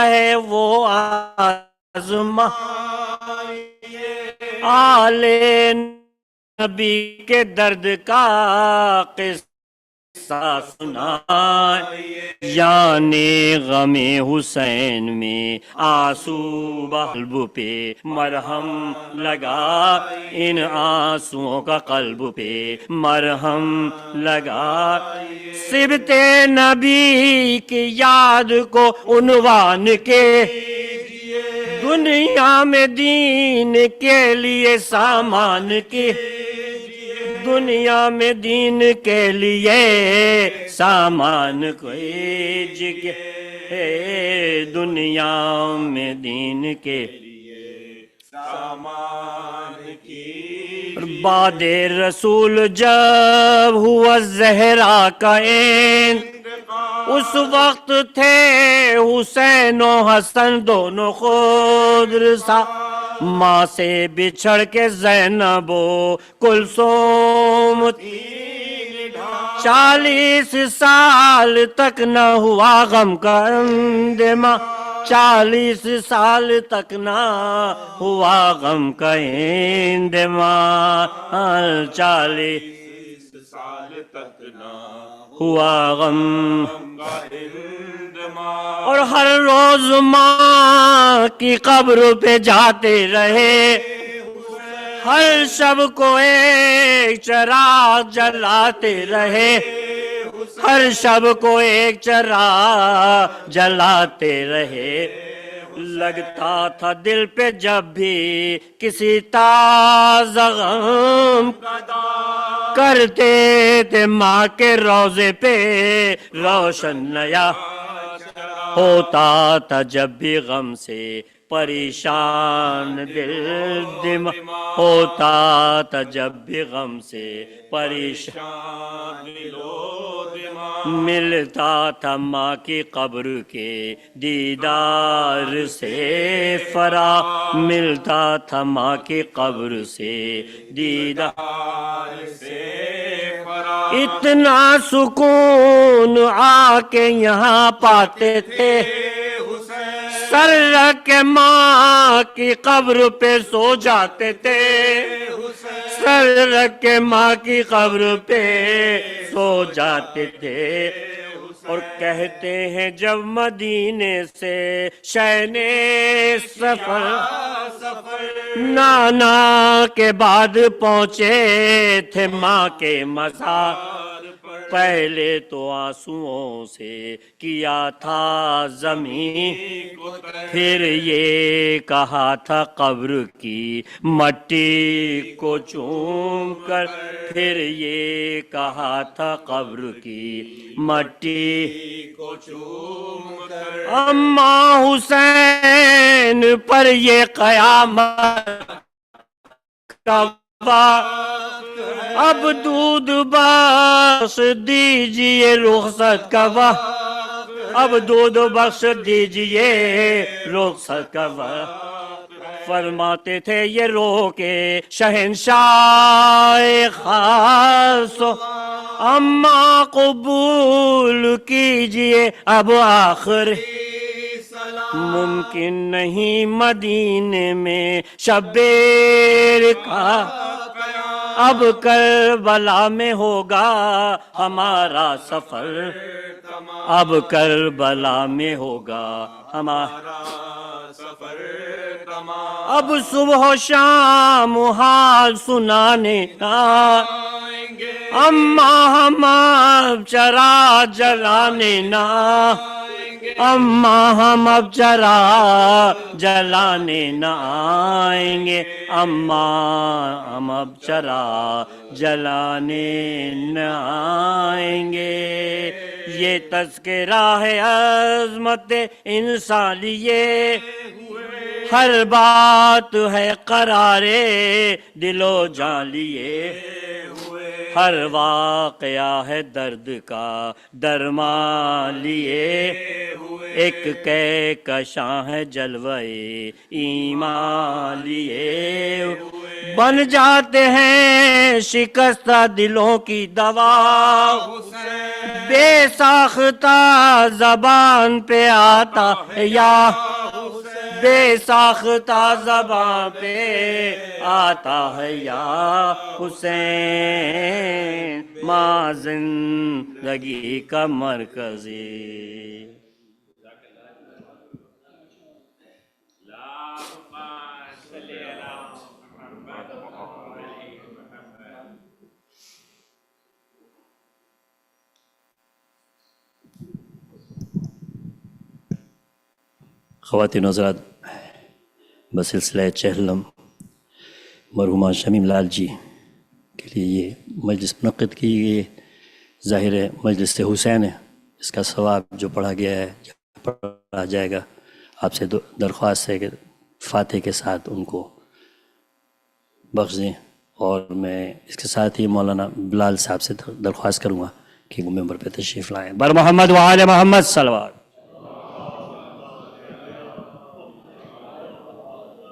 ہے وہ آزما، آل نبی کے درد کا قصہ قصہ سنائے، یعنی غم حسین میں آنسو قلب پہ مرہم لگا، ان آنسوؤں کا قلب پہ مرہم لگا، سبت نبی کی یاد کو عنوان کے، دنیا میں دین کے لیے سامان کے، دنیا میں دین کے لیے سامان کوئی جگہ، دنیا میں دین کے سامان کی بعد رسول جب ہوا زہرا کا عین، اس وقت تھے حسین و حسن دونوں خود رسا، ماں سے بچھڑ کے زینب و کلثوم، 40 سال تک نہ ہوا غم کا اندماں، 40 سال تک نہ ہوا غم کا اندماں، 40 سال تک نہ ہوا غم، کا اندماع، اور ہر روز ماں کی قبر پہ جاتے رہے، ہر شب کو ایک چراغ جلاتے رہے، ہر شب کو ایک چراغ جلاتے رہے، لگتا تھا دل پہ جب بھی کسی تازہ غم، کرتے تھے ماں کے روضے پہ روشن نیا، ہوتا تھا جب بھی غم سے پریشان دل دماغ، ہوتا تھا جب بھی غم سے پریشان، ملتا تھا ماں کی قبر کے دیدار سے فراغ، ملتا تھا ماں کی قبر سے دیدار سے، اتنا سکون آ کے یہاں پاتے تھے، سر رکھ کے ماں کی قبر پہ سو جاتے تھے، سر رکھ کے ماں کی قبر پہ سو جاتے تھے، اور کہتے ہیں جب مدینے سے شین سفر نانا کے بعد پہنچے تھے ماں کے مزار، پہلے تو آنسوؤں سے کیا تھا زمین، پھر یہ کہا تھا قبر کی مٹی کو چوم کر، پھر یہ کہا تھا قبر کی مٹی کو چوم کر، اماں حسین پر یہ قیامت کا وقت، اب دودھ بخش دیجئے رخصت کا وقت، اب دودھ بخش دیجئے رخصت کا وقت، فرماتے تھے یہ رو کے شہنشاہ خاص، اماں قبول کیجئے اب آخر، ممکن نہیں مدینے میں شبیر کا، اب کربلا میں ہوگا ہمارا سفر، اب کربلا میں ہوگا ہمارا سفر، اب صبح و شام حال سنانے آئیں گے، اماں ہم اب چراغ جلانے نہ، اماں ہم اب چراغ جلانے نہ آئیں گے، اماں ہم اب چراغ جلانے نہ آئیں گے، یہ تذکرہ ہے عظمت انسان لیے، ہر بات ہے قرارے دل و جان لیے، ہر واقعہ ہے درد کا درمان لیے، ایک کہکشاں ہے جلوہ ایمان لیے، بن جاتے ہیں شکستہ دلوں کی دوا، بے ساختہ زبان پہ آتا ہے یا बेसाख्ता ज़बां पे आता है या हुसैन माँ जिंदगी का मरकज़ी। ख़वातीन हज़रात, बसिलसिला चेहलम मरहुमा शमीम लाल जी के लिए ये मजलिस मुनक़्क़िद की, ये ज़ाहिर है मजलिस हुसैन है, इसका सवाब जो पढ़ा गया है पढ़ा जाएगा। आपसे दरख्वास्त है कि फ़ातिह के साथ उनको बख्श दें। और मैं इसके साथ ही मौलाना बिलाल साहब से दरख्वास्त करूँगा कि वो मेंबर पे तशरीफ़ लाएँ। बर मोहम्मद व आले मोहम्मद सल्लल्लाहु।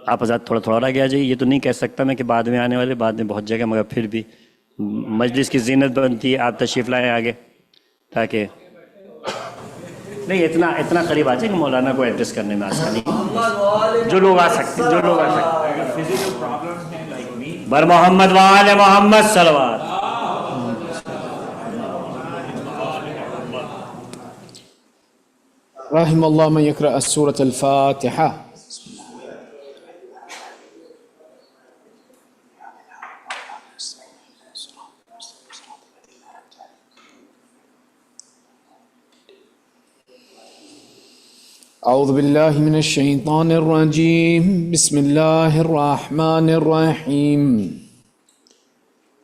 आप आज़ाद थोड़ा थोड़ा आगे आ जाइए। ये तो नहीं कह सकता मैं कि बाद में आने वाले, बाद में बहुत जगह, मगर फिर भी मजलिस की जीनत बनती है आप तशरीफ़ लाएँ आगे, ताकि नहीं इतना करीब आ जाएंगे मौलाना को एड्रेस करने में आसानी, जो लोग आ सकते हैं। बर मोहम्मद वाले मोहम्मद सल्लल्लाहु। रहिमल्लाहु मन यक़रा सूरत अल-फ़ातिहा। अऊज़ु बिल्लाहि मिनश शैतानिर रजीम। बिस्मिल्लाहिर रहमानिर रहीम।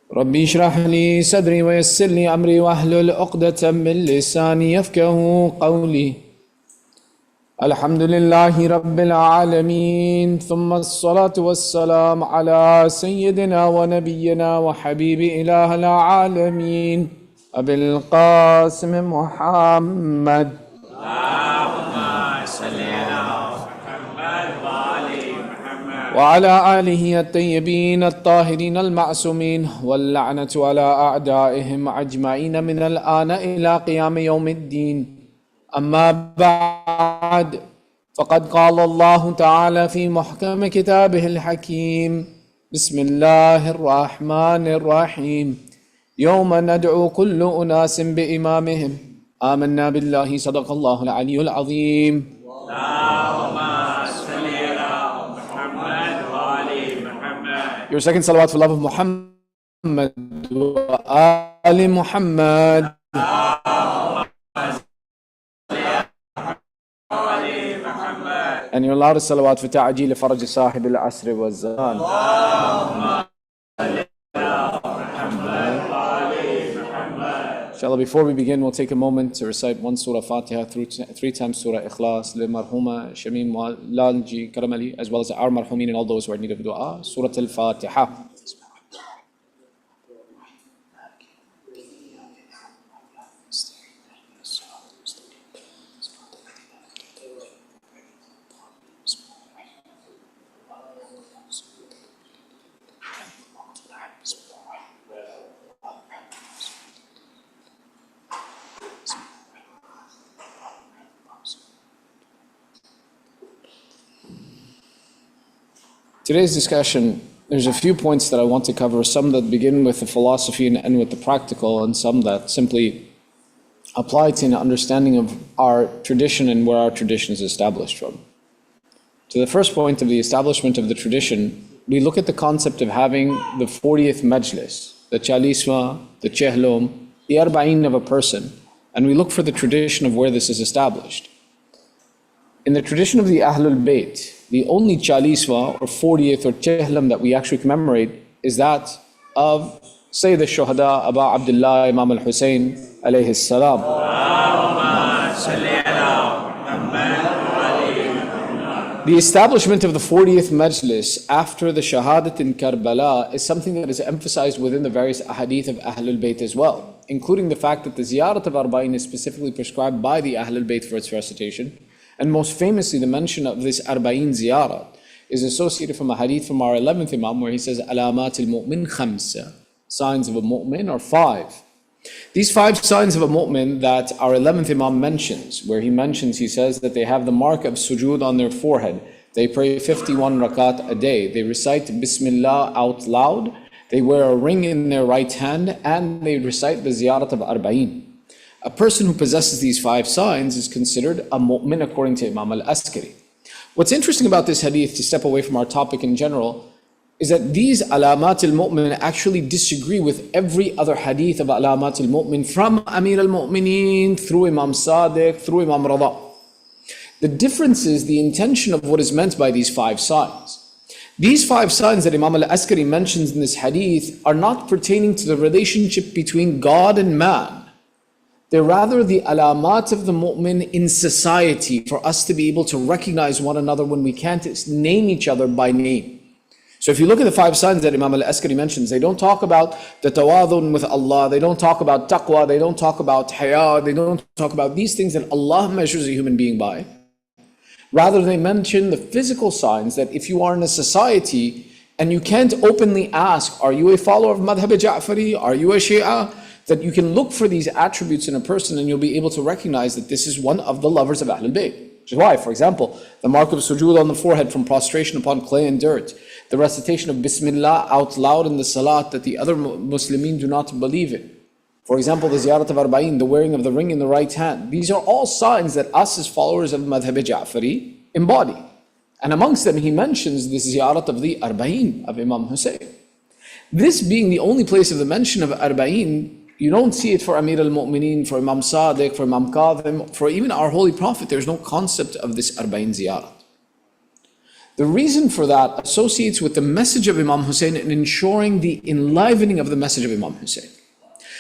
रब्बी इश्रह ली सदरी व यस्सिर ली अमरी वहलुल उक़दतम मिन लिसानी यफ़क़हू क़ौली। अल्हम्दुलिल्लाहि रब्बिल आलमीन, सुम्मस्सलातु वस्सलामु अला सय्यिदिना व नबिय्यिना व हबीबि इलाहिल आलमीन अबिल क़ासिम मुहम्मद वअला आलिहि अत्तय्यबीन अत्ताहिरीन अलमासूमीन वल्लअनतु अला अअदाइहिम अजमईन मिनल आन इला क़ियाम यौमिद्दीन। अम्मा बअद फ़क़द क़ाल अल्लाहु तआला फ़ी मुहकम किताबिहिल हकीम। बिस्मिल्लाहिर रहमानिर रहीम। यौम नदअू कुल्लु उनासिन बिइमामिहिम। आमन्ना बिल्लाहि सदक़ल्लाहुल अलियुल अज़ीम। Your second salawat for love of Muhammad wa Ali Muhammad. And your loudest salawat for ta'ajil faraj sahib al-asr wa zan. Inshallah, before we begin, we'll take a moment to recite one surah Fatiha, three times surah Ikhlas, li Marhuma Shameem Karamali, as well as our marhumin and all those who are in need of dua. Surah Al-Fatiha. Today's discussion, there's a few points that I want to cover, some that begin with the philosophy and end with the practical, and some that simply apply to an understanding of our tradition and where our tradition is established from. To the first point of the establishment of the tradition, we look at the concept of having the 40th Majlis, the Chalisma, the Chehlum, the Arba'in of a person, and we look for the tradition of where this is established. In the tradition of the Ahlul Bayt, the only Chalisma or 40th or Chehlum that we actually commemorate is that of Sayyid al-Shuhada Aba Abdullah Imam al-Hussein alayhi salam. The establishment of the 40th Majlis after the Shahadat in Karbala is something that is emphasized within the various ahadith of Ahlul Bayt as well, including the fact that the ziyarat of Arba'in is specifically prescribed by the Ahlul Bayt for its recitation. And most famously, the mention of this Arba'in ziyarah is associated from a hadith from our 11th Imam, where he says, Alamat al-mu'min khamsa. Signs of a mu'min are 5. These 5 signs of a mu'min that our 11th Imam mentions, where he says that they have the mark of sujood on their forehead, They pray 51 rakat a day. They recite Bismillah out loud. They wear a ring in their right hand, and they recite the ziyarat of Arba'een. A person who possesses these 5 signs is considered a mu'min according to Imam al-Askari. What's interesting about this hadith, to step away from our topic in general, is that these alamat al-mu'min actually disagree with every other hadith of alamat al-mu'min from Amir al-Mu'mineen through Imam Sadiq, through Imam Rada. The difference is the intention of what is meant by these 5 signs. These 5 signs that Imam al-Askari mentions in this hadith are not pertaining to the relationship between God and man. They're rather the alamat of the mu'min in society, for us to be able to recognize one another when we can't name each other by name. So if you look at the 5 signs that Imam al-Askari mentions, they don't talk about the tawadun with Allah, they don't talk about taqwa, they don't talk about haya, they don't talk about these things that Allah measures a human being by. Rather, they mention the physical signs that if you are in a society and you can't openly ask, are you a follower of Madhab Ja'fari, are you a Shia? That you can look for these attributes in a person and you'll be able to recognize that this is one of the lovers of Ahlul Bayt. Which is why, for example, the mark of sujood on the forehead from prostration upon clay and dirt, the recitation of Bismillah out loud in the salat that the other Muslimin do not believe in. For example, the ziyarat of Arba'een, the wearing of the ring in the right hand. These are all signs that us as followers of Madhab Ja'fari embody. And amongst them, he mentions the ziyarat of the Arba'een of Imam Hussein. This being the only place of the mention of Arba'een, you don't see it for Amir al-Mu'mineen, for Imam Sadiq, for Imam Kadhim, for even our Holy Prophet. There's no concept of this Arba'een ziyarat. The reason for that associates with the message of Imam Hussein and ensuring the enlivening of the message of Imam Hussein.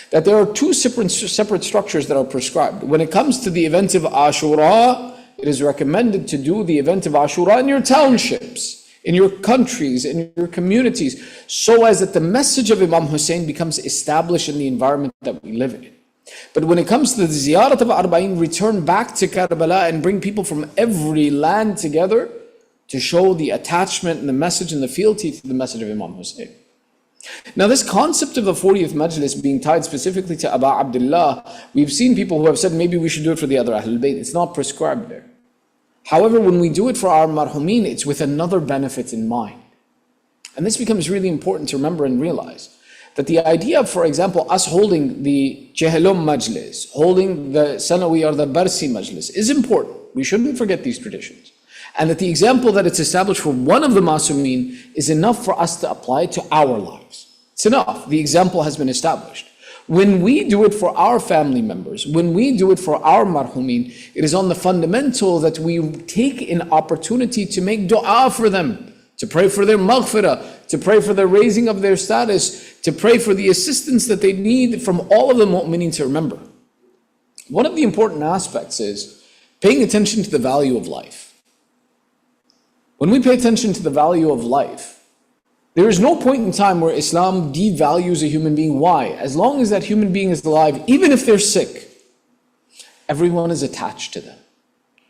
That there are 2 separate structures that are prescribed. When it comes to the event of Ashura, it is recommended to do the event of Ashura in your townships, in your countries, in your communities, so as that the message of Imam Hussein becomes established in the environment that we live in. But when it comes to the ziyarat of Arba'een, return back to Karbala and bring people from every land together to show the attachment and the message and the fealty to the message of Imam Hussein. Now, this concept of the 40th Majlis being tied specifically to Abu Abdullah, we've seen people who have said maybe we should do it for the other Ahlul Bayt. It's not prescribed there. However, when we do it for our marhumeen, it's with another benefit in mind. And this becomes really important to remember and realize that the idea of, for example, us holding the Chehlum Majlis, holding the Sanawi or the Barsi Majlis is important. We shouldn't forget these traditions. And that the example that it's established for one of the Masumeen is enough for us to apply it to our lives. It's enough. The example has been established. When we do it for our family members, when we do it for our marhumeen, it is on the fundamental that we take an opportunity to make dua for them, to pray for their maghfirah, to pray for the raising of their status, to pray for the assistance that they need from all of the mu'mineen to remember. One of the important aspects is paying attention to the value of life. When we pay attention to the value of life, there is no point in time where Islam devalues a human being. Why? As long as that human being is alive, even if they're sick, everyone is attached to them.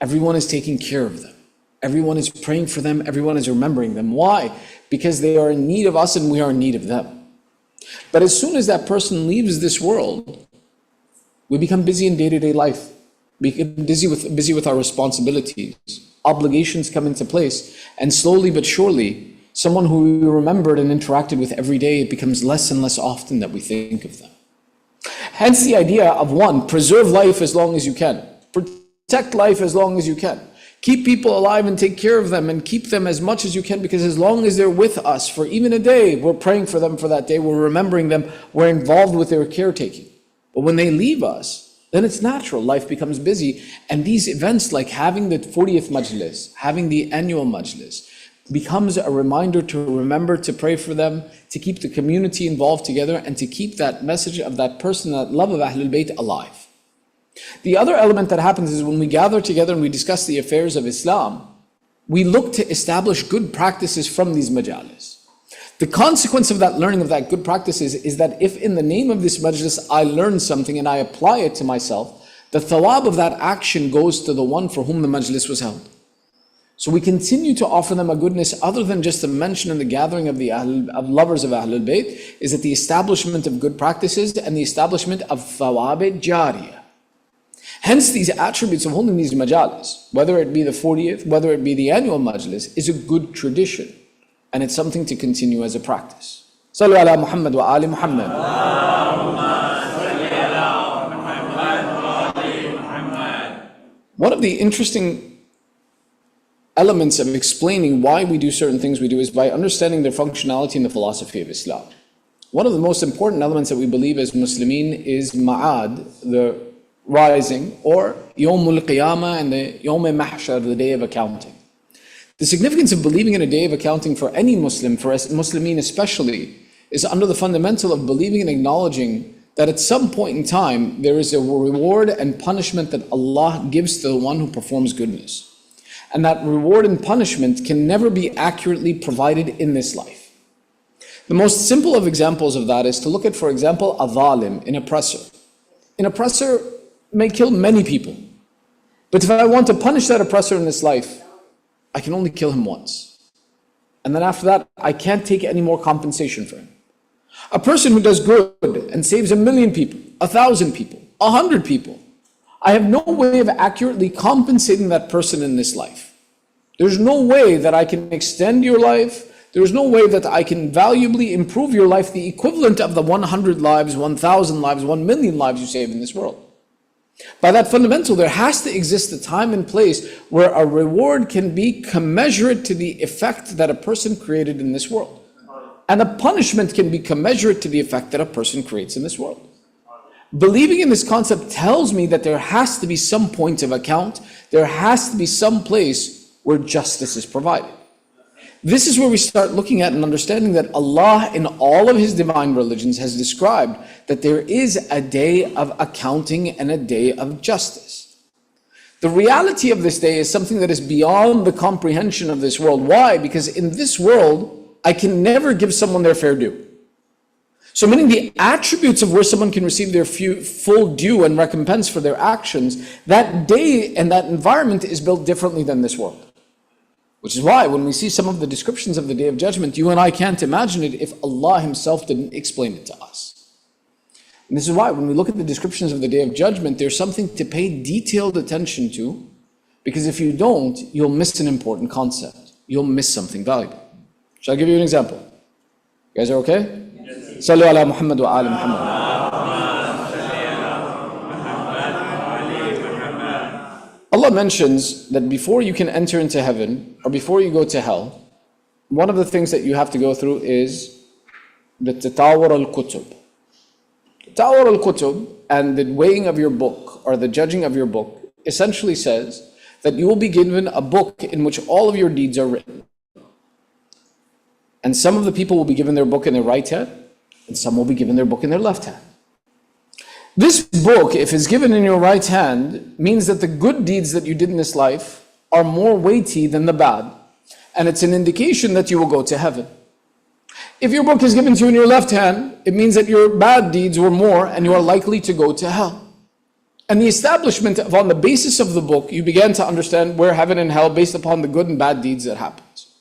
Everyone is taking care of them. Everyone is praying for them. Everyone is remembering them. Why? Because they are in need of us and we are in need of them. But as soon as that person leaves this world, we become busy in day-to-day life. We get busy with our responsibilities. Obligations come into place, and slowly but surely, someone who we remembered and interacted with every day, it becomes less and less often that we think of them. Hence the idea of 1, preserve life as long as you can. Protect life as long as you can. Keep people alive and take care of them and keep them as much as you can, because as long as they're with us for even a day, we're praying for them for that day, we're remembering them, we're involved with their caretaking. But when they leave us, then it's natural, life becomes busy. And these events like having the 40th Majlis, having the annual Majlis, becomes a reminder to remember to pray for them, to keep the community involved together, and to keep that message of that person, that love of Ahlul Bayt alive. The other element that happens is when we gather together and we discuss the affairs of Islam, we look to establish good practices from these majalis. The consequence of that learning of that good practices is that if in the name of this majlis I learn something and I apply it to myself, the thawab of that action goes to the one for whom the majlis was held. So we continue to offer them a goodness other than just the mention and the gathering of the lovers of Ahlul Bayt, is that the establishment of good practices and the establishment of thawab jariyah. Hence, these attributes of holding these majalis, whether it be the 40th, whether it be the annual majlis, is a good tradition. And it's something to continue as a practice. Sallu ala Muhammad wa ali Muhammad. One of the interesting elements of explaining why we do certain things we do is by understanding their functionality in the philosophy of Islam. One of the most important elements that we believe as Muslimin is Ma'ad, the rising, or Yawmul Qiyamah and the Yawm Mahshar, the day of accounting. The significance of believing in a day of accounting for any Muslim, for Muslimin especially, is under the fundamental of believing and acknowledging that at some point in time there is a reward and punishment that Allah gives to the one who performs goodness. And that reward and punishment can never be accurately provided in this life. The most simple of examples of that is to look at, for example, a zalim, an oppressor. An oppressor may kill many people, but if I want to punish that oppressor in this life, I can only kill him once. And then after that, I can't take any more compensation for him. A person who does good and saves 1,000,000 people, 1,000 people, 100 people, I have no way of accurately compensating that person in this life. There's no way that I can extend your life. There's no way that I can valuably improve your life, the equivalent of the 100 lives, 1,000 lives, 1,000,000 lives you save in this world. By that fundamental, there has to exist a time and place where a reward can be commensurate to the effect that a person created in this world. And a punishment can be commensurate to the effect that a person creates in this world. Believing in this concept tells me that there has to be some point of account, there has to be some place where justice is provided. This is where we start looking at and understanding that Allah in all of His divine religions has described that there is a day of accounting and a day of justice. The reality of this day is something that is beyond the comprehension of this world. Why? Because in this world, I can never give someone their fair due. So meaning the attributes of where someone can receive their full due and recompense for their actions, that day and that environment is built differently than this world. Which is why when we see some of the descriptions of the Day of Judgment, you and I can't imagine it if Allah Himself didn't explain it to us. And this is why when we look at the descriptions of the Day of Judgment, there's something to pay detailed attention to, because if you don't, you'll miss an important concept. You'll miss something valuable. Shall I give you an example? You guys are okay? Sallu ala Muhammad wa ali Muhammad. Allah mentions that before you can enter into heaven or before you go to hell, one of the things that you have to go through is the tatawur al-kutub. Tatawur al-kutub and the weighing of your book or the judging of your book essentially says that you will be given a book in which all of your deeds are written. And some of the people will be given their book in their right hand and some will be given their book in their left hand. This book, if it's given in your right hand, means that the good deeds that you did in this life are more weighty than the bad. And it's an indication that you will go to heaven. If your book is given to you in your left hand, it means that your bad deeds were more and you are likely to go to hell. And the establishment of, on the basis of the book, you began to understand where heaven and hell based upon the good and bad deeds that happens.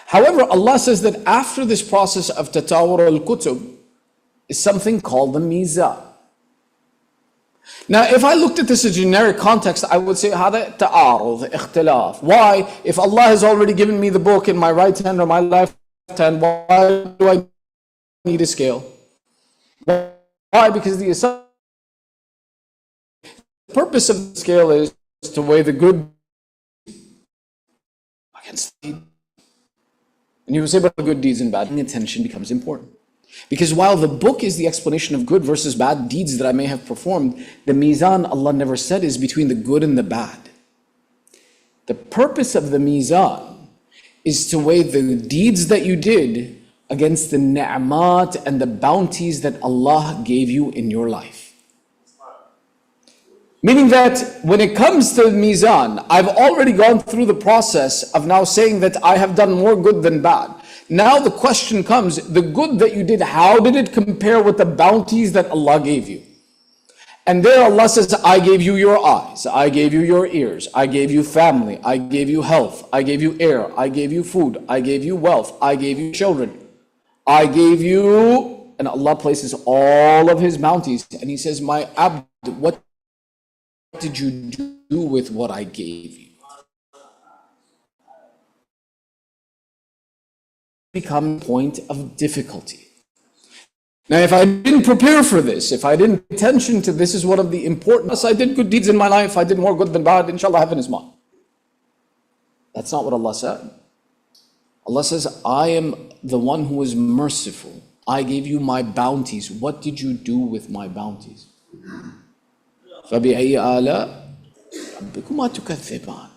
However, Allah says that after this process of tatawur al-kutub, is something called the mizan. Now, if I looked at this in a generic context, I would say, هذا تعارض, اختلاف. Why? If Allah has already given me the book in my right hand or my left hand, why do I need a scale? Why? Because the purpose of the scale is to weigh the good against the evil. And you will say, but the good deeds and bad, attention becomes important. Because while the book is the explanation of good versus bad deeds that I may have performed, the mizan, Allah never said, is between the good and the bad. The purpose of the mizan is to weigh the deeds that you did against the ni'mat and the bounties that Allah gave you in your life. Meaning that when it comes to mizan, I've already gone through the process of now saying that I have done more good than bad. Now the question comes, the good that you did, how did it compare with the bounties that Allah gave you? And there Allah says, I gave you your eyes, I gave you your ears, I gave you family, I gave you health, I gave you air, I gave you food, I gave you wealth, I gave you children, I gave you, and Allah places all of His bounties, and He says, my abd, what did you do with what I gave you? Become a point of difficulty. Now, if I didn't prepare for this, if I didn't pay attention to this is one of the important, I did good deeds in my life, I did more good than bad, inshallah heaven is mine. That's not what Allah said. Allah says, I am the one who is merciful. I gave you my bounties. What did you do with my bounties? فَبِأَيِّ آلَاءِ رَبِّكُمَا تُكَذِّبَانِ.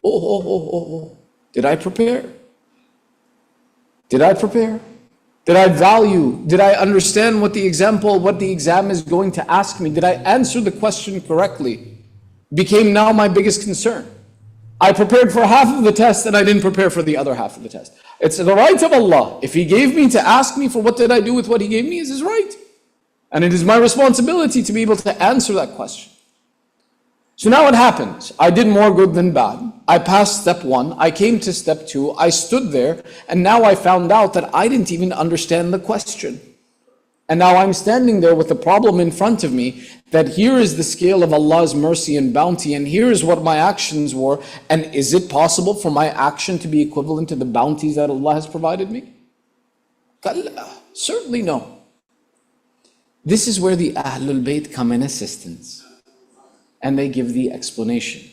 Oh. Did I prepare? Did I prepare? Did I value? Did I understand what the exam is going to ask me? Did I answer the question correctly? Became now my biggest concern. I prepared for half of the test and I didn't prepare for the other half of the test. It's the right of Allah. If He gave me to ask me for what did I do with what He gave me, is His right. And it is my responsibility to be able to answer that question. So now what happens? I did more good than bad. I passed step 1. I came to step 2. I stood there. And now I found out that I didn't even understand the question. And now I'm standing there with the problem in front of me that here is the scale of Allah's mercy and bounty, and here is what my actions were. And is it possible for my action to be equivalent to the bounties that Allah has provided me? Certainly no. This is where the Ahlul Bayt come in assistance. And they give the explanation.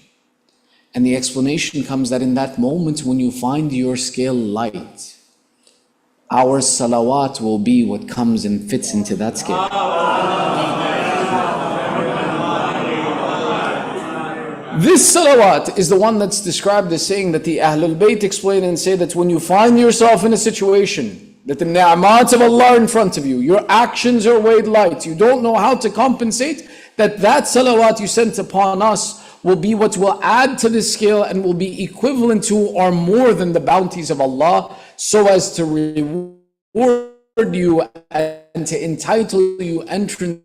And the explanation comes that in that moment when you find your scale light, our salawat will be what comes and fits into that scale. This salawat is the one that's described as saying that the Ahlul Bayt explain and say that when you find yourself in a situation that the ni'mat of Allah are in front of you, your actions are weighed light, you don't know how to compensate, that salawat you sent upon us will be what will add to the scale and will be equivalent to or more than the bounties of Allah, so as to reward you and to entitle you entrance.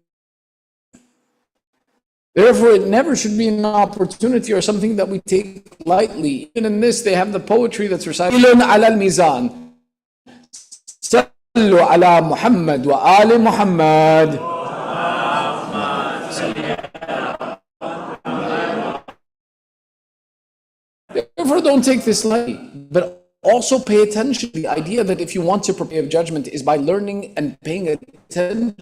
Therefore, it never should be an opportunity or something that we take lightly. Even in this, they have the poetry that's recited. على الميزان صلوا على محمد وآل محمد. Therefore, don't take this lightly, but also pay attention to the idea that if you want to prepare judgment is by learning and paying attention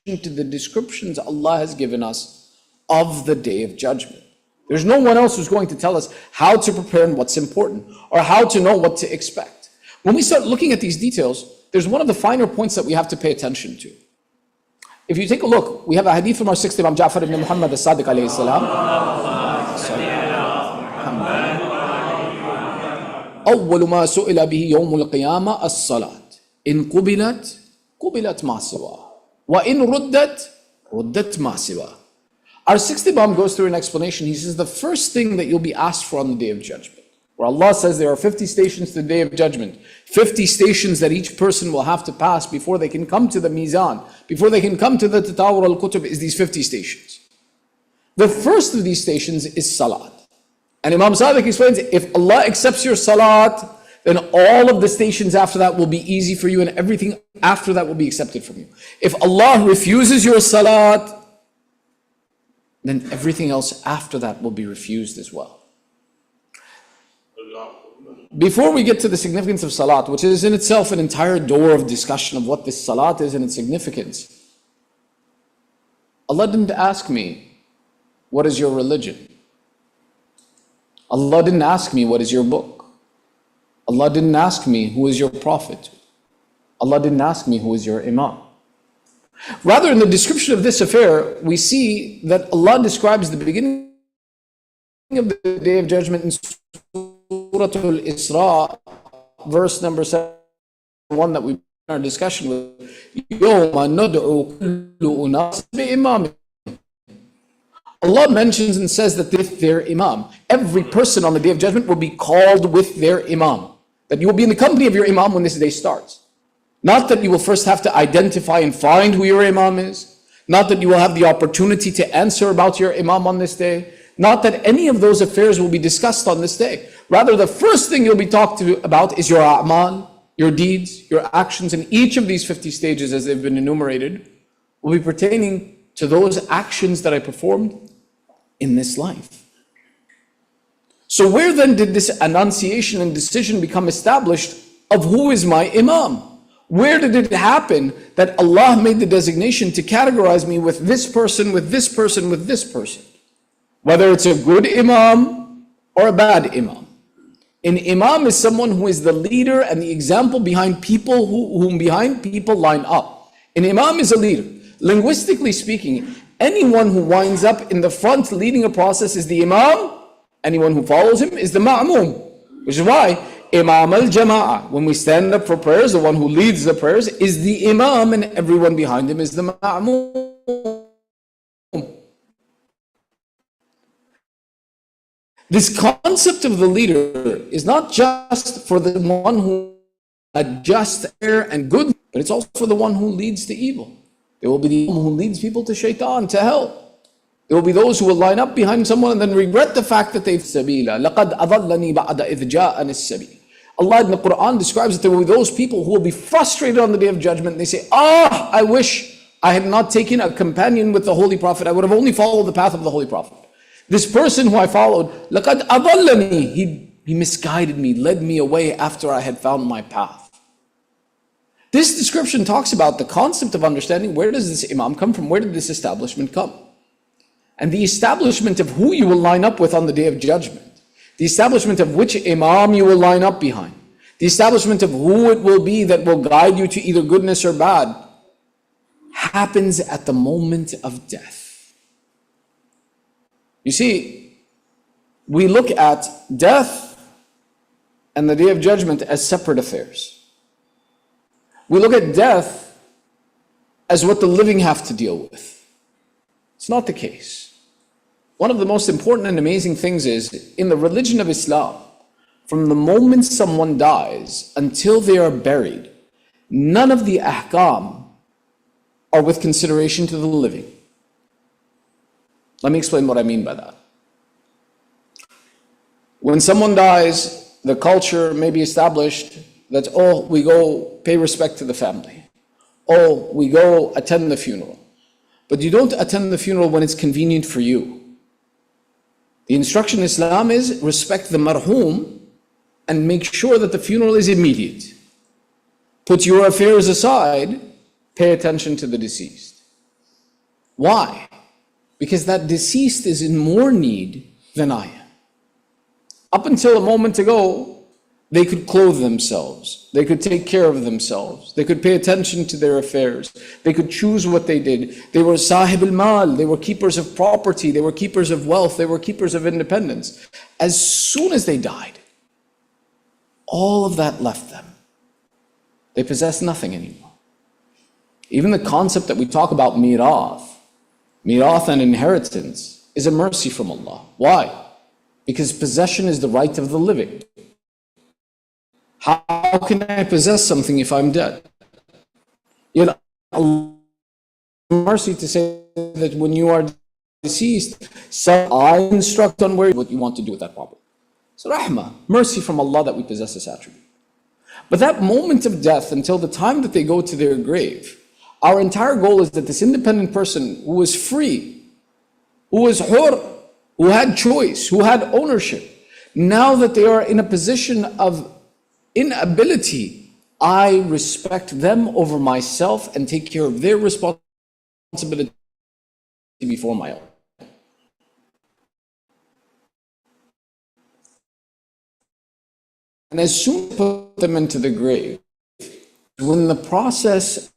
to the descriptions Allah has given us of the day of judgment. There's no one else who's going to tell us how to prepare and what's important, or how to know what to expect. When we start looking at these details, there's one of the finer points that we have to pay attention to. If you take a look, we have a hadith from our sixth Imam Ja'far ibn Muhammad as-Sadiq alayhi salam. أول ما سئل به يوم القيامة الصلاة إن قبلت ما سواه وإن ردت ما سواه. Our sixth Imam goes through an explanation. He says the first thing that you'll be asked for on the day of judgment, where Allah says there are 50 stations to the day of judgment, 50 stations that each person will have to pass before they can come to the Mizan, before they can come to the Tatawur al-Kutub, is these 50 stations. The first of these stations is Salat. And Imam Sadiq explains, if Allah accepts your Salat, then all of the stations after that will be easy for you, and everything after that will be accepted from you. If Allah refuses your Salat, then everything else after that will be refused as well. Before we get to the significance of Salat, which is in itself an entire door of discussion of what this Salat is and its significance, Allah didn't ask me, what is your religion? Allah didn't ask me, what is your book? Allah didn't ask me, who is your prophet? Allah didn't ask me, who is your imam? Rather, in the description of this affair, we see that Allah describes the beginning of the Day of Judgment in Surah Al-Isra, verse number 7, one that we began our discussion with. يَوْمَ نَدْعُو كُلُّ أُنَاسٍ بِإِمَامٍ. Allah mentions and says that with their imam, every person on the Day of Judgment will be called with their imam. That you will be in the company of your imam when this day starts. Not that you will first have to identify and find who your imam is. Not that you will have the opportunity to answer about your imam on this day. Not that any of those affairs will be discussed on this day. Rather, the first thing you'll be talked about is your a'mal, your deeds, your actions. And each of these 50 stages, as they've been enumerated, will be pertaining to those actions that I performed in this life. So where then did this annunciation and decision become established of who is my Imam? Where did it happen that Allah made the designation to categorize me with this person, with this person, with this person? Whether it's a good Imam or a bad Imam. An Imam is someone who is the leader and the example behind people whom behind people line up. An Imam is a leader. Linguistically speaking, anyone who winds up in the front leading a process is the Imam. Anyone who follows him is the Ma'mum. Which is why Imam al-Jama'ah, when we stand up for prayers, the one who leads the prayers is the Imam, and everyone behind him is the Ma'mum. This concept of the leader is not just for the one who adjusts fair and good, but it's also for the one who leads to evil. There will be the one who leads people to shaitan, to hell. There will be those who will line up behind someone and then regret the fact that they've sabila. لَقَدْ أَضَلَّنِي بَعْدَ إِذْ جَاءَنِ السَّبِيلِ. Allah in the Quran describes that there will be those people who will be frustrated on the day of judgment. They say, I wish I had not taken a companion with the Holy Prophet. I would have only followed the path of the Holy Prophet. This person who I followed, لَقَدْ أَضَلَّنِي, he misguided me, led me away after I had found my path. This description talks about the concept of understanding where does this Imam come from, where did this establishment come? And the establishment of who you will line up with on the day of judgment. The establishment of which Imam you will line up behind. The establishment of who it will be that will guide you to either goodness or bad happens at the moment of death. You see, we look at death and the day of judgment as separate affairs. We look at death as what the living have to deal with. It's not the case. One of the most important and amazing things is, in the religion of Islam, from the moment someone dies until they are buried, none of the ahkam are with consideration to the living. Let me explain what I mean by that. When someone dies, the culture may be established that, we go pay respect to the family. We go attend the funeral. But you don't attend the funeral when it's convenient for you. The instruction in Islam is respect the marhum and make sure that the funeral is immediate. Put your affairs aside, pay attention to the deceased. Why? Because that deceased is in more need than I am. Up until a moment ago, they could clothe themselves. They could take care of themselves. They could pay attention to their affairs. They could choose what they did. They were sahib al-mal. They were keepers of property. They were keepers of wealth. They were keepers of independence. As soon as they died, all of that left them. They possessed nothing anymore. Even the concept that we talk about mirath and inheritance, is a mercy from Allah. Why? Because possession is the right of the living. How can I possess something if I'm dead? Yet Allah mercy to say that when you are deceased, so I instruct on what you want to do with that property. So rahmah, mercy from Allah that we possess this attribute. But that moment of death until the time that they go to their grave, our entire goal is that this independent person who was free, who was hur, who had choice, who had ownership, now that they are in a position of inability, I respect them over myself and take care of their responsibility before my own. And as soon as I put them into the grave, when the process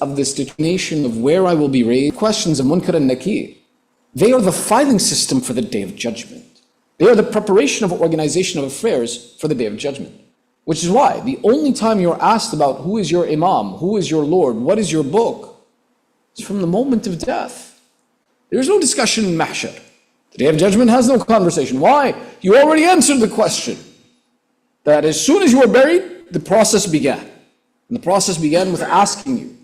of this determination of where I will be raised, questions of munkar and nakir, they are the filing system for the day of judgment. They are the preparation of organization of affairs for the day of judgment. Which is why the only time you're asked about who is your Imam, who is your Lord, what is your book, is from the moment of death. There's no discussion in mahshar. The day of judgment has no conversation. Why? You already answered the question. That as soon as you were buried, the process began. And the process began with asking you,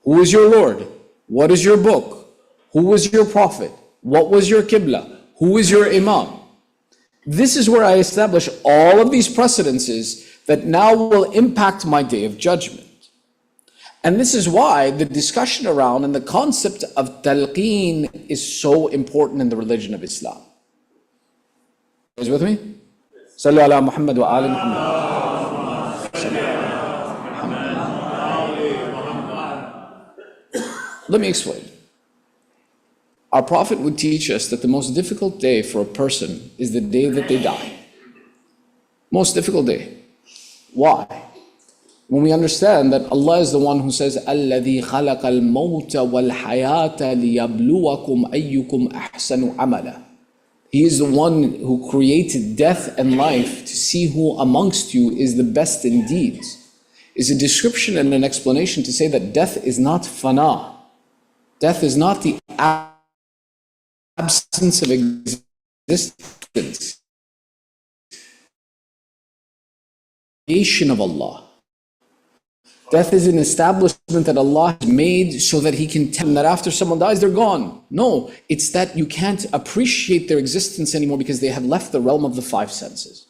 who is your Lord? What is your book? Who was your prophet? What was your qibla? Who is your Imam? This is where I establish all of these precedences that now will impact my day of judgment. And this is why the discussion around and the concept of talqeen is so important in the religion of Islam. You guys with me? Sallu ala Muhammad wa ali Muhammad. Let me explain. Our Prophet would teach us that the most difficult day for a person is the day that they die. Most difficult day. Why? When we understand that Allah is the one who says, الَّذِي خَلَقَ الْمَوْتَ وَالْحَيَاةَ لِيَبْلُوَكُمْ أَيُّكُمْ أَحْسَنُ عَمَلًا. He is the one who created death and life to see who amongst you is the best in deeds. Is a description and an explanation to say that death is not fana. Death is not the absence of existence. Creation of Allah. Death is an establishment that Allah has made so that He can tell them that after someone dies, they're gone. No, it's that you can't appreciate their existence anymore because they have left the realm of the five senses.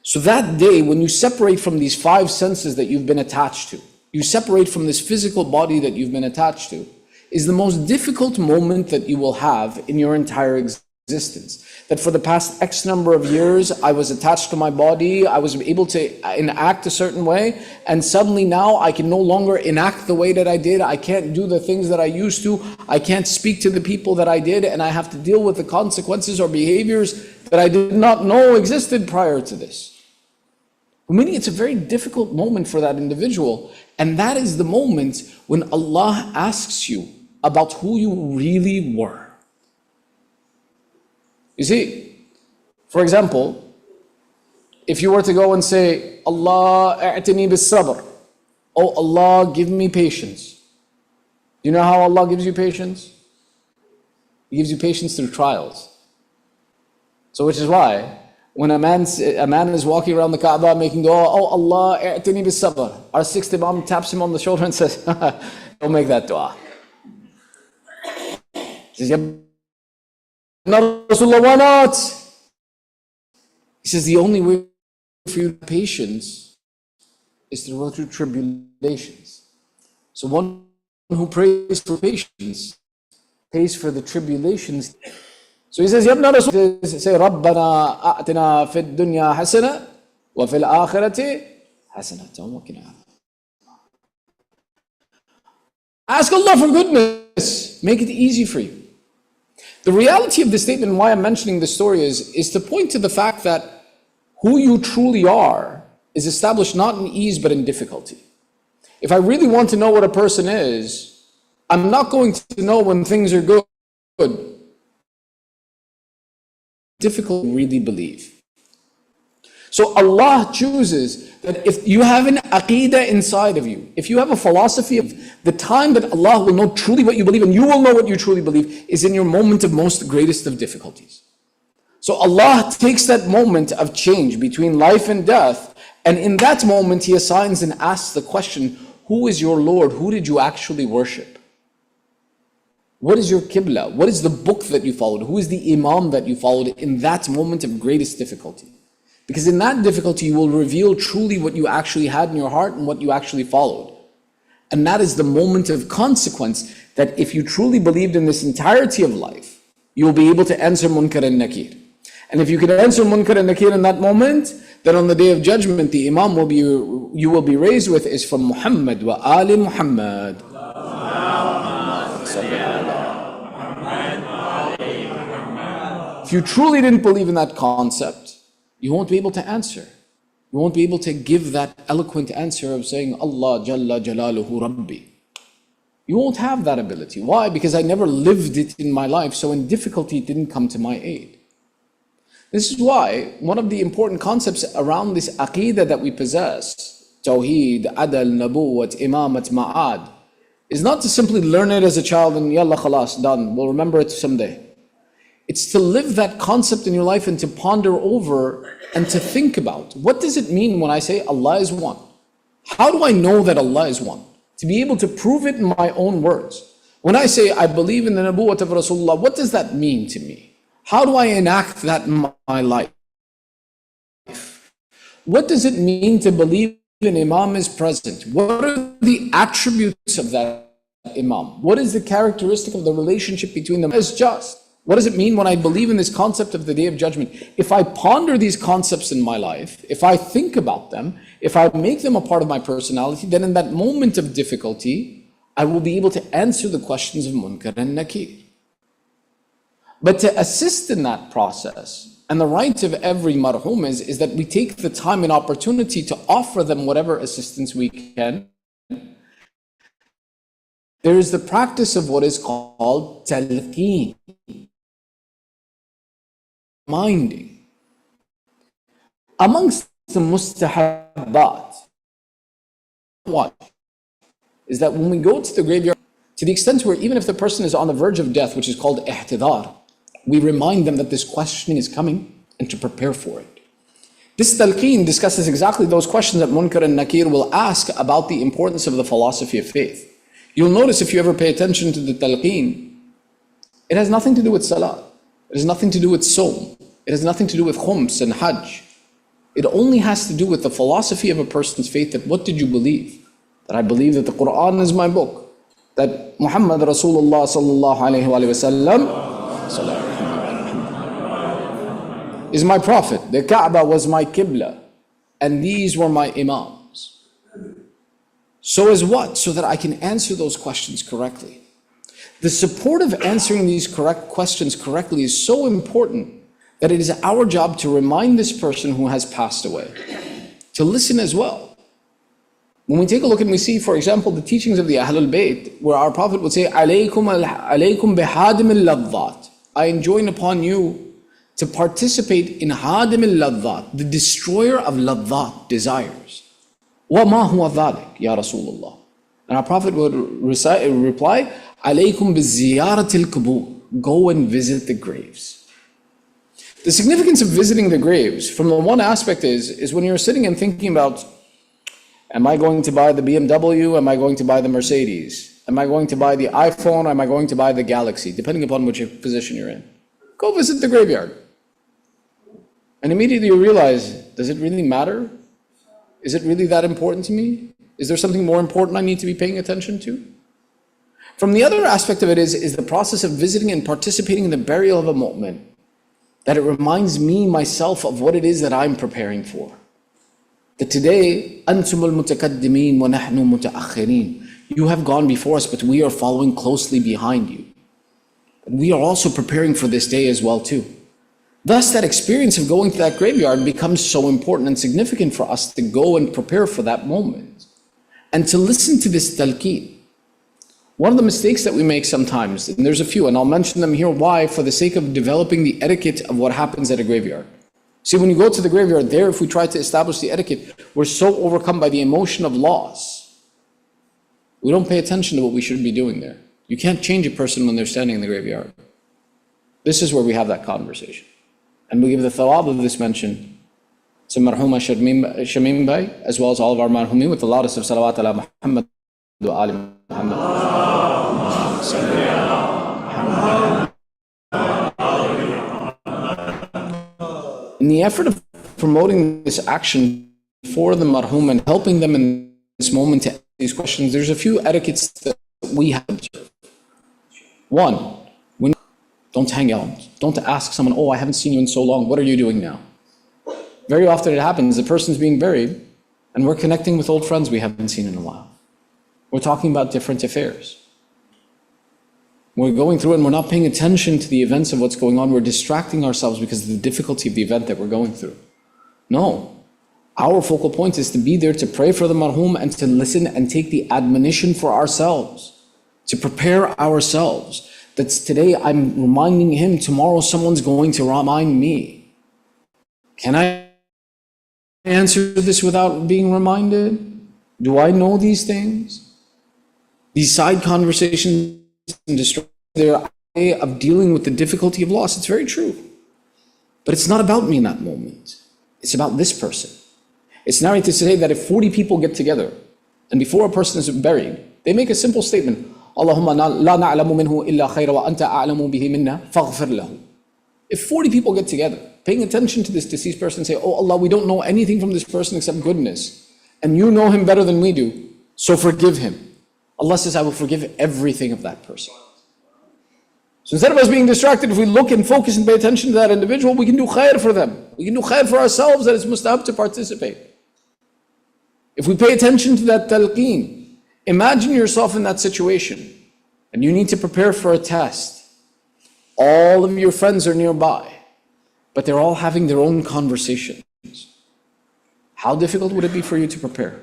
So that day, when you separate from these five senses that you've been attached to, you separate from this physical body that you've been attached to, is the most difficult moment that you will have in your entire existence. That for the past X number of years, I was attached to my body, I was able to enact a certain way, and suddenly now I can no longer enact the way that I did, I can't do the things that I used to, I can't speak to the people that I did, and I have to deal with the consequences or behaviors that I did not know existed prior to this. Meaning it's a very difficult moment for that individual, and that is the moment when Allah asks you about who you really were. You see, for example, if you were to go and say, Allah a'tini bis sabr, oh Allah, give me patience. You know how Allah gives you patience? He gives you patience through trials. So which is why, when a man is walking around the Kaaba making dua, oh Allah a'tini bis sabr, our sixth Imam taps him on the shoulder and says, don't make that dua. He says, no, Rasulullah, why not? He says, the only way for you to have patience is to go through tribulations. So one who prays for patience pays for the tribulations. So he says, Yabna Rasul, say, Rabbana a'tina fid dunya hasana wa fil akhirati hasana. Ask Allah for goodness. Make it easy for you. The reality of this statement, why I'm mentioning this story is to point to the fact that who you truly are is established not in ease but in difficulty. If I really want to know what a person is, I'm not going to know when things are good. Difficult to really believe. So Allah chooses that if you have an aqidah inside of you, if you have a philosophy of the time that Allah will know truly what you believe and you will know what you truly believe is in your moment of most greatest of difficulties. So Allah takes that moment of change between life and death, and in that moment He assigns and asks the question, who is your Lord? Who did you actually worship? What is your qibla? What is the book that you followed? Who is the Imam that you followed in that moment of greatest difficulty? Because in that difficulty, you will reveal truly what you actually had in your heart and what you actually followed. And that is the moment of consequence that if you truly believed in this entirety of life, you will be able to answer munkar and nakir. And if you can answer munkar and nakir in that moment, then on the day of judgment, the Imam you will be raised with is from Muhammad wa ali Muhammad. If you truly didn't believe in that concept, you won't be able to answer. You won't be able to give that eloquent answer of saying, Allah Jalla Jalaluhu Rabbi. You won't have that ability. Why? Because I never lived it in my life, so in difficulty it didn't come to my aid. This is why one of the important concepts around this aqeedah that we possess, Tawheed, Adal, Nabuwat, Imamat, Ma'ad, is not to simply learn it as a child and yalla khalas, done, we'll remember it someday. It's to live that concept in your life and to ponder over and to think about, what does it mean when I say Allah is one? How do I know that Allah is one? To be able to prove it in my own words. When I say I believe in the Nabuwwat of Rasulullah, what does that mean to me? How do I enact that in my life? What does it mean to believe an imam is present, what are the attributes of that imam? What is the characteristic of the relationship between them? It's just. What does it mean when I believe in this concept of the Day of Judgment? If I ponder these concepts in my life, if I think about them, if I make them a part of my personality, then in that moment of difficulty, I will be able to answer the questions of Munkar and Nakir. But to assist in that process, and the right of every marhum is that we take the time and opportunity to offer them whatever assistance we can. There is the practice of what is called talqeen, reminding. Amongst the mustahabbat, what is that when we go to the graveyard, to the extent where even if the person is on the verge of death, which is called ihtidar, we remind them that this questioning is coming and to prepare for it. This talqeen discusses exactly those questions that Munkar and Nakir will ask about the importance of the philosophy of faith. You'll notice if you ever pay attention to the talqeen, it has nothing to do with salah. It has nothing to do with Sawm. It has nothing to do with khums and hajj. It only has to do with the philosophy of a person's faith, that what did you believe? That I believe that the Quran is my book, that Muhammad Rasulullah sallallahu alayhi wa sallam is my prophet, the Kaaba was my qibla, and these were my imams. So as what? So that I can answer those questions correctly. The support of answering these correct questions correctly is so important that it is our job to remind this person who has passed away to listen as well. When we take a look and we see, for example, the teachings of the Ahlul Bayt, where our Prophet would say, alaykum bihadim al-ladhat, I enjoin upon you to participate in hadim al-ladhat, the destroyer of ladhat, desires. وَمَا هُوَ ذَلِكَ يَا رَسُولَ اللَّهِ. And our Prophet would reply, alaykum bi-ziyaratil qubur, go and visit the graves. The significance of visiting the graves, from the one aspect is when you're sitting and thinking about, am I going to buy the BMW? Am I going to buy the Mercedes? Am I going to buy the iPhone? Am I going to buy the Galaxy? Depending upon which position you're in. Go visit the graveyard. And immediately you realize, does it really matter? Is it really that important to me? Is there something more important I need to be paying attention to? From the other aspect of it is the process of visiting and participating in the burial of a mu'min, that it reminds me, myself, of what it is that I'm preparing for. That today, أَنْتُمُ الْمُتَقَدِّمِينَ وَنَحْنُ مُتَأَخِّرِينَ. You have gone before us, but we are following closely behind you. And we are also preparing for this day as well too. Thus, that experience of going to that graveyard becomes so important and significant for us to go and prepare for that moment. And to listen to this talqeen. One of the mistakes that we make sometimes, and there's a few, and I'll mention them here, why? For the sake of developing the etiquette of what happens at a graveyard. See, when you go to the graveyard there, if we try to establish the etiquette, we're so overcome by the emotion of loss. We don't pay attention to what we should be doing there. You can't change a person when they're standing in the graveyard. This is where we have that conversation. And we give the thawab of this mention to Marhuma Shameem Bhai, as well as all of our marhumin, with the loudest of salawat ala Muhammad wa ali Muhammad. In the effort of promoting this action for the marhum and helping them in this moment to answer these questions, there's a few etiquettes that we have to observe. One, don't hang out. Don't ask someone, oh, I haven't seen you in so long, what are you doing now? Very often it happens, the person's being buried, and we're connecting with old friends we haven't seen in a while. We're talking about different affairs. We're going through and we're not paying attention to the events of what's going on. We're distracting ourselves because of the difficulty of the event that we're going through. No. Our focal point is to be there to pray for the marhum and to listen and take the admonition for ourselves, to prepare ourselves. That today I'm reminding him, tomorrow someone's going to remind me. Can I answer this without being reminded? Do I know these things? These side conversations and destroy their way of dealing with the difficulty of loss. It's very true. But it's not about me in that moment. It's about this person. It's narrated to say that if 40 people get together and before a person is buried, they make a simple statement, Allahumma la na'lamu minhu illa khayra wa anta a'lamu bihi minna faghfir lahu. If 40 people get together, paying attention to this deceased person, say, oh Allah, we don't know anything from this person except goodness. and you know him better than we do, so forgive him. Allah says, I will forgive everything of that person. So instead of us being distracted, if we look and focus and pay attention to that individual, we can do khair for them. We can do khair for ourselves, that it's mustahab to participate. If we pay attention to that talqeen, imagine yourself in that situation, and you need to prepare for a test. All of your friends are nearby, but they're all having their own conversations. How difficult would it be for you to prepare?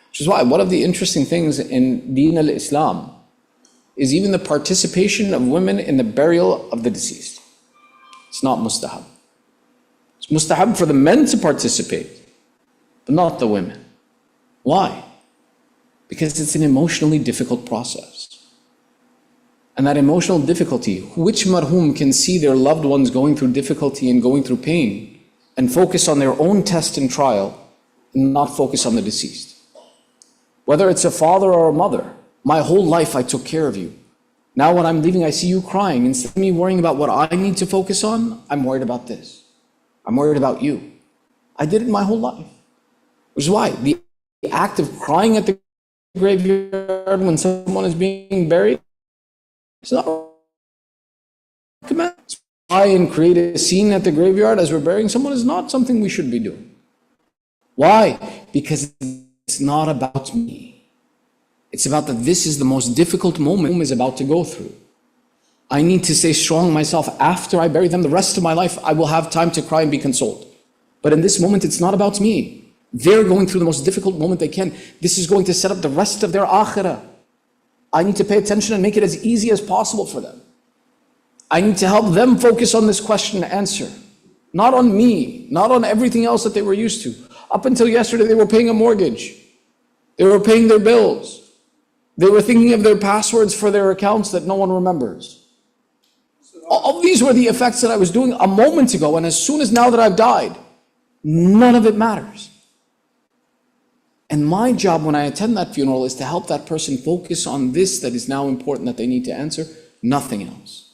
Which is why one of the interesting things in Deen al-Islam is even the participation of women in the burial of the deceased. It's not mustahab. It's mustahab for the men to participate, but not the women. Why? Because it's an emotionally difficult process. And that emotional difficulty, which marhum can see their loved ones going through difficulty and going through pain and focus on their own test and trial and not focus on the deceased? Whether it's a father or a mother, my whole life I took care of you. Now when I'm leaving, I see you crying. Instead of me worrying about what I need to focus on, I'm worried about this. I'm worried about you. I did it my whole life. Which is why the act of crying at the graveyard when someone is being buried, it's not a command. Try and create a scene at the graveyard as we're burying someone is not something we should be doing. Why? Because it's not about me. It's about that this is the most difficult moment is about to go through. I need to stay strong myself. After I bury them, the rest of my life, I will have time to cry and be consoled. But in this moment, it's not about me. They're going through the most difficult moment they can. This is going to set up the rest of their akhirah. I need to pay attention and make it as easy as possible for them. I need to help them focus on this question and answer. Not on me, not on everything else that they were used to. Up until yesterday, they were paying a mortgage. They were paying their bills. They were thinking of their passwords for their accounts that no one remembers. All these were the effects that I was doing a moment ago, and as soon as now that I've died, none of it matters. And my job when I attend that funeral is to help that person focus on this that is now important that they need to answer, nothing else.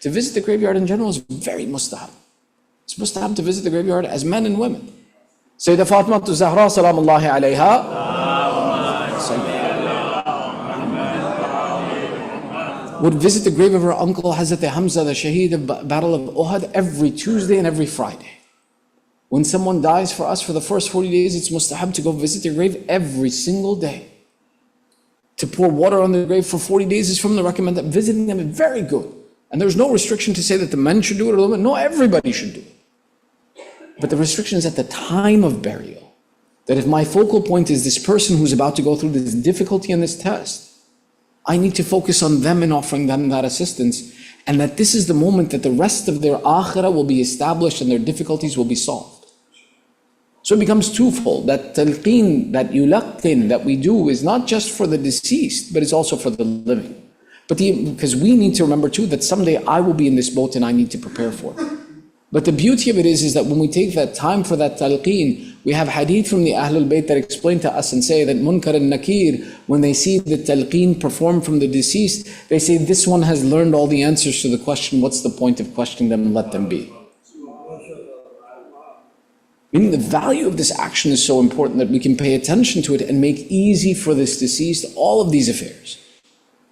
To visit the graveyard in general is very mustahab. It's mustahab to visit the graveyard as men and women. Sayyidah Fatima Zahra, salamullahi alayha, would visit the grave of her uncle Hazrat Hamza, the Shaheed of Battle of Uhud, every Tuesday and every Friday. When someone dies for us for the first 40 days, it's mustahab to go visit their grave every single day. To pour water on their grave for 40 days is from the recommended. Visiting them is very good. And there's no restriction to say that the men should do it or the women. No, everybody should do it. But the restriction is at the time of burial. That if my focal point is this person who's about to go through this difficulty and this test, I need to focus on them and offering them that assistance. And that this is the moment that the rest of their akhirah will be established and their difficulties will be solved. So it becomes twofold. That talqeen, that yulaqin that we do is not just for the deceased, but it's also for the living. But because we need to remember too that someday I will be in this boat and I need to prepare for it. But the beauty of it is that when we take that time for that talqeen, we have hadith from the Ahlul Bayt that explain to us and say that Munkar and Nakir, when they see the talqeen performed from the deceased, they say this one has learned all the answers to the question, what's the point of questioning them and let them be? Meaning the value of this action is so important that we can pay attention to it and make easy for this deceased all of these affairs.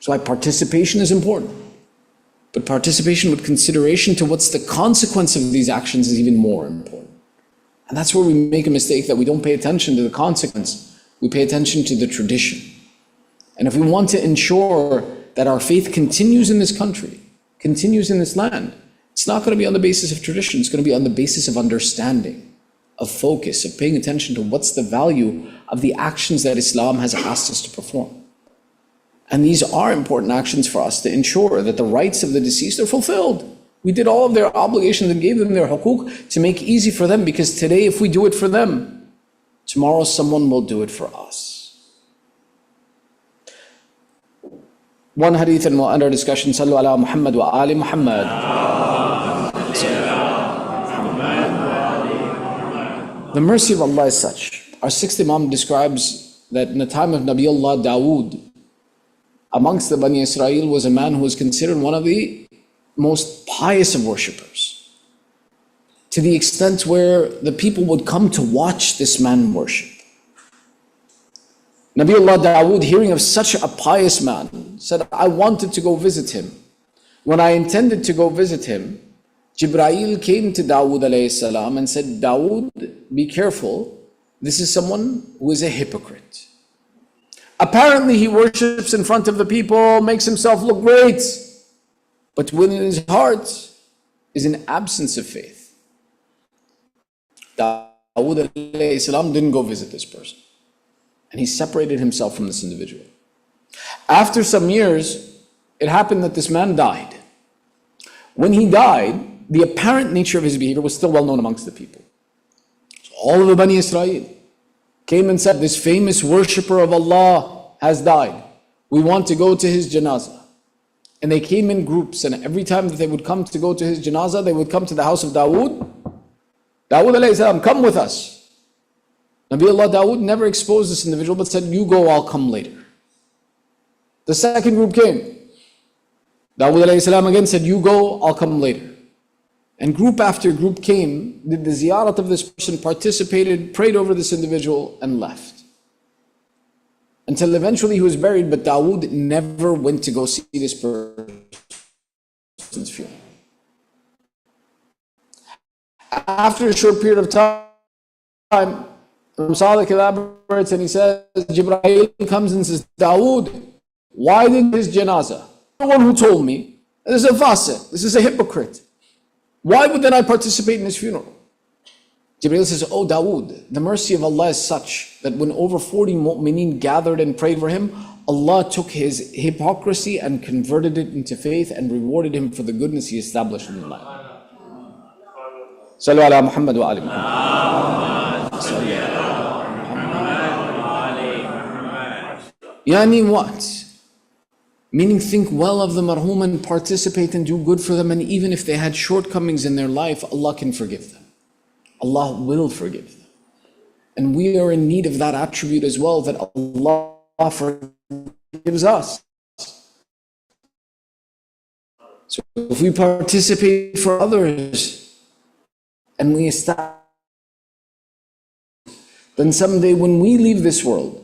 So participation is important. But participation with consideration to what's the consequence of these actions is even more important. And that's where we make a mistake, that we don't pay attention to the consequence. We pay attention to the tradition. And if we want to ensure that our faith continues in this country, continues in this land, it's not going to be on the basis of tradition. It's going to be on the basis of understanding, of focus, of paying attention to what's the value of the actions that Islam has asked us to perform. And these are important actions for us to ensure that the rights of the deceased are fulfilled. We did all of their obligations and gave them their hukuk to make easy for them, because today if we do it for them, tomorrow someone will do it for us. One hadith and we'll end our discussion. Sallu ala Muhammad wa ali Muhammad. The mercy of Allah is such. Our sixth Imam describes that in the time of Nabiullah Dawood, amongst the Bani Israel was a man who was considered one of the most pious of worshippers. to the extent where the people would come to watch this man worship. Nabiullah Dawood, hearing of such a pious man, said, I wanted to go visit him. When I intended to go visit him, Jibreel came to Dawood alayhi salam and said, Dawood, be careful. This is someone who is a hypocrite. Apparently he worships in front of the people, makes himself look great, but within his heart is an absence of faith. Dawood alayhi salam didn't go visit this person, and he separated himself from this individual. After some years, it happened that this man died. When he died, the apparent nature of his behavior was still well known amongst the people. So all of the Bani Israel came and said, this famous worshipper of Allah has died. We want to go to his janazah. And they came in groups, and every time that they would come to go to his janazah, they would come to the house of Dawood. Dawood alayhi salam, come with us. Nabiullah Dawood never exposed this individual, but said, you go, I'll come later. The second group came. Dawood alayhi salam again said, you go, I'll come later. And group after group came, did the ziyarat of this person, participated, prayed over this individual, and left. Until eventually he was buried, but Dawood never went to go see this person's funeral. After a short period of time, Imam Sadiq elaborates and he says, Jibreel comes and says, Dawood, why did his janazah? The one who told me, this is a fasiq, this is a hypocrite. Why would then I participate in his funeral? Jibreel says, oh Dawood, the mercy of Allah is such that when over 40 mu'mineen gathered and prayed for him, Allah took his hypocrisy and converted it into faith and rewarded him for the goodness he established in the land. Sallu ala Muhammad wa ali Muhammad. Yani what? Meaning, think well of the marhum and participate and do good for them, and even if they had shortcomings in their life, Allah can forgive them. Allah will forgive them. And we are in need of that attribute as well, that Allah forgives us. So if we participate for others, and we establish, then someday when we leave this world,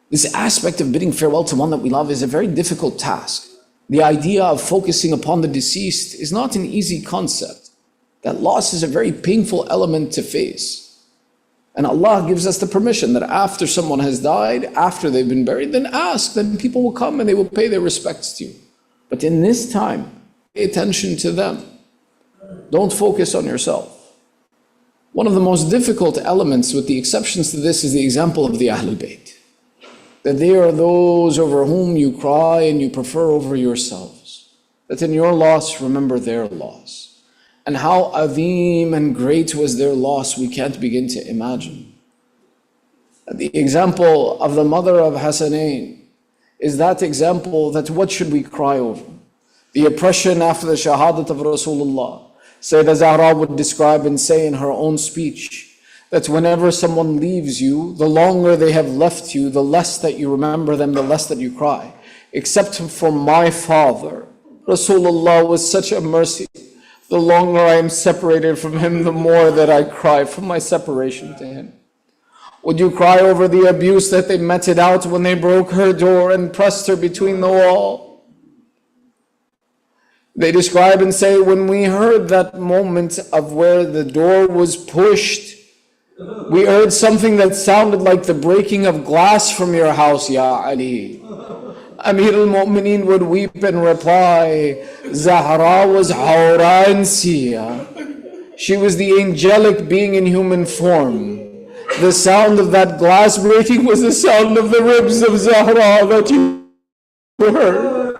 this aspect of bidding farewell to one that we love is a very difficult task. The idea of focusing upon the deceased is not an easy concept. That loss is a very painful element to face. And Allah gives us the permission that after someone has died, after they've been buried, then ask, then people will come and they will pay their respects to you. But in this time, pay attention to them. Don't focus on yourself. One of the most difficult elements, with the exceptions to this, is the example of the Ahlul Bayt. That they are those over whom you cry and you prefer over yourselves. That in your loss, remember their loss. And how azim and great was their loss, we can't begin to imagine. The example of the mother of Hassanain is that example that what should we cry over? The oppression after the shahadat of Rasulullah. Sayyidah Zahra would describe and say in her own speech, that whenever someone leaves you, the longer they have left you, the less that you remember them, the less that you cry. Except for my father, Rasulullah was such a mercy. The longer I am separated from him, the more that I cry for my separation to him. Would you cry over the abuse that they meted out when they broke her door and pressed her between the wall? They describe and say, when we heard that moment of where the door was pushed, we heard something that sounded like the breaking of glass from your house, Ya Ali. Amir al-Mu'mineen would weep and reply, Zahra was Hawra Ansiya. She was the angelic being in human form. The sound of that glass breaking was the sound of the ribs of Zahra that you heard.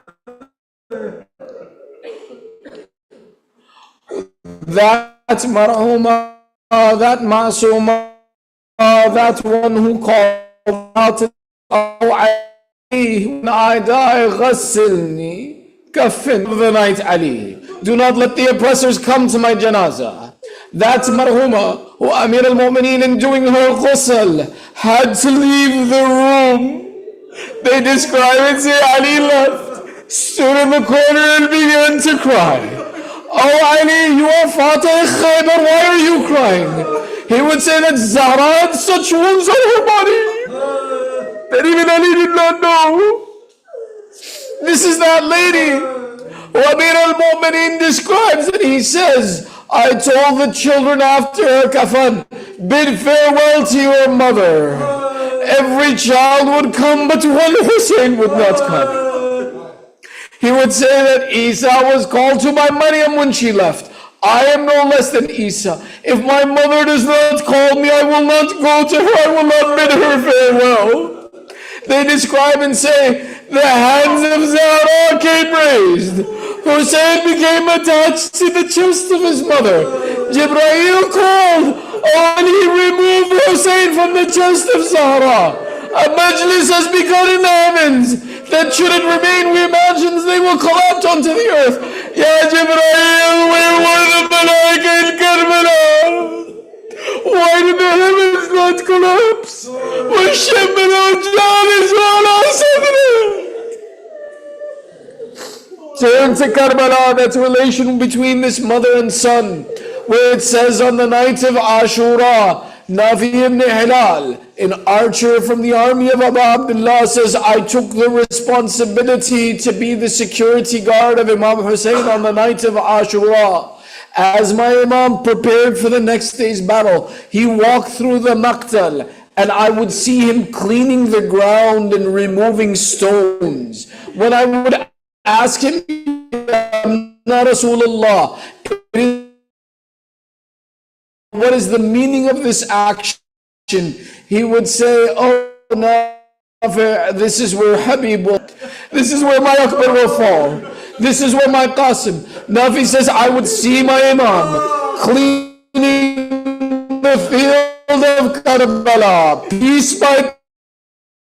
That Marhuma, that Masuma, that one who called out, when I die, ghassilni, kaffin of the night, Ali. Do not let the oppressors come to my janazah. That Marhuma, who Amir al-Mu'mineen, in doing her ghusl, had to leave the room. They describe it, say Ali left, stood in the corner and began to cry. "Oh Ali, you are Fatih Khaybar, why are you crying?" He would say that Zahra had such wounds on her body that even Ali did not know. This is that lady who Amir al-Mu'mineen describes, and he says, "I told the children after her kafan, bid farewell to your mother. Every child would come, but one Hussein would not come." He would say that Isa was called to by Maryam when she left. "I am no less than Isa. If my mother does not call me, I will not go to her. I will not bid her farewell." They describe and say, the hands of Zahra came raised. Hussein became attached to the chest of his mother. Jibreel called, and he removed Hussein from the chest of Zahra. A majlis has begun in the heavens that should it remain, we imagine they will collapse onto the earth. Ya Jibreel, where were the Malaika in Karbala? Why did the heavens not collapse? Turn to Karbala, that's a relation between this mother and son, where it says on the night of Ashura, Nafi ibn Hilal, an archer from the army of Abu Abdullah, says, "I took the responsibility to be the security guard of Imam Hussein on the night of Ashura. As my Imam prepared for the next day's battle, he walked through the Maqtal, and I would see him cleaning the ground and removing stones. When I would ask him, Ya Rasulullah, what is the meaning of this action? He would say, "Oh, no, this is where Habib will, this is where my Akbar will fall. This is where my Qasim." Nafi says, "I would see my Imam cleaning the field of Karbala, piece by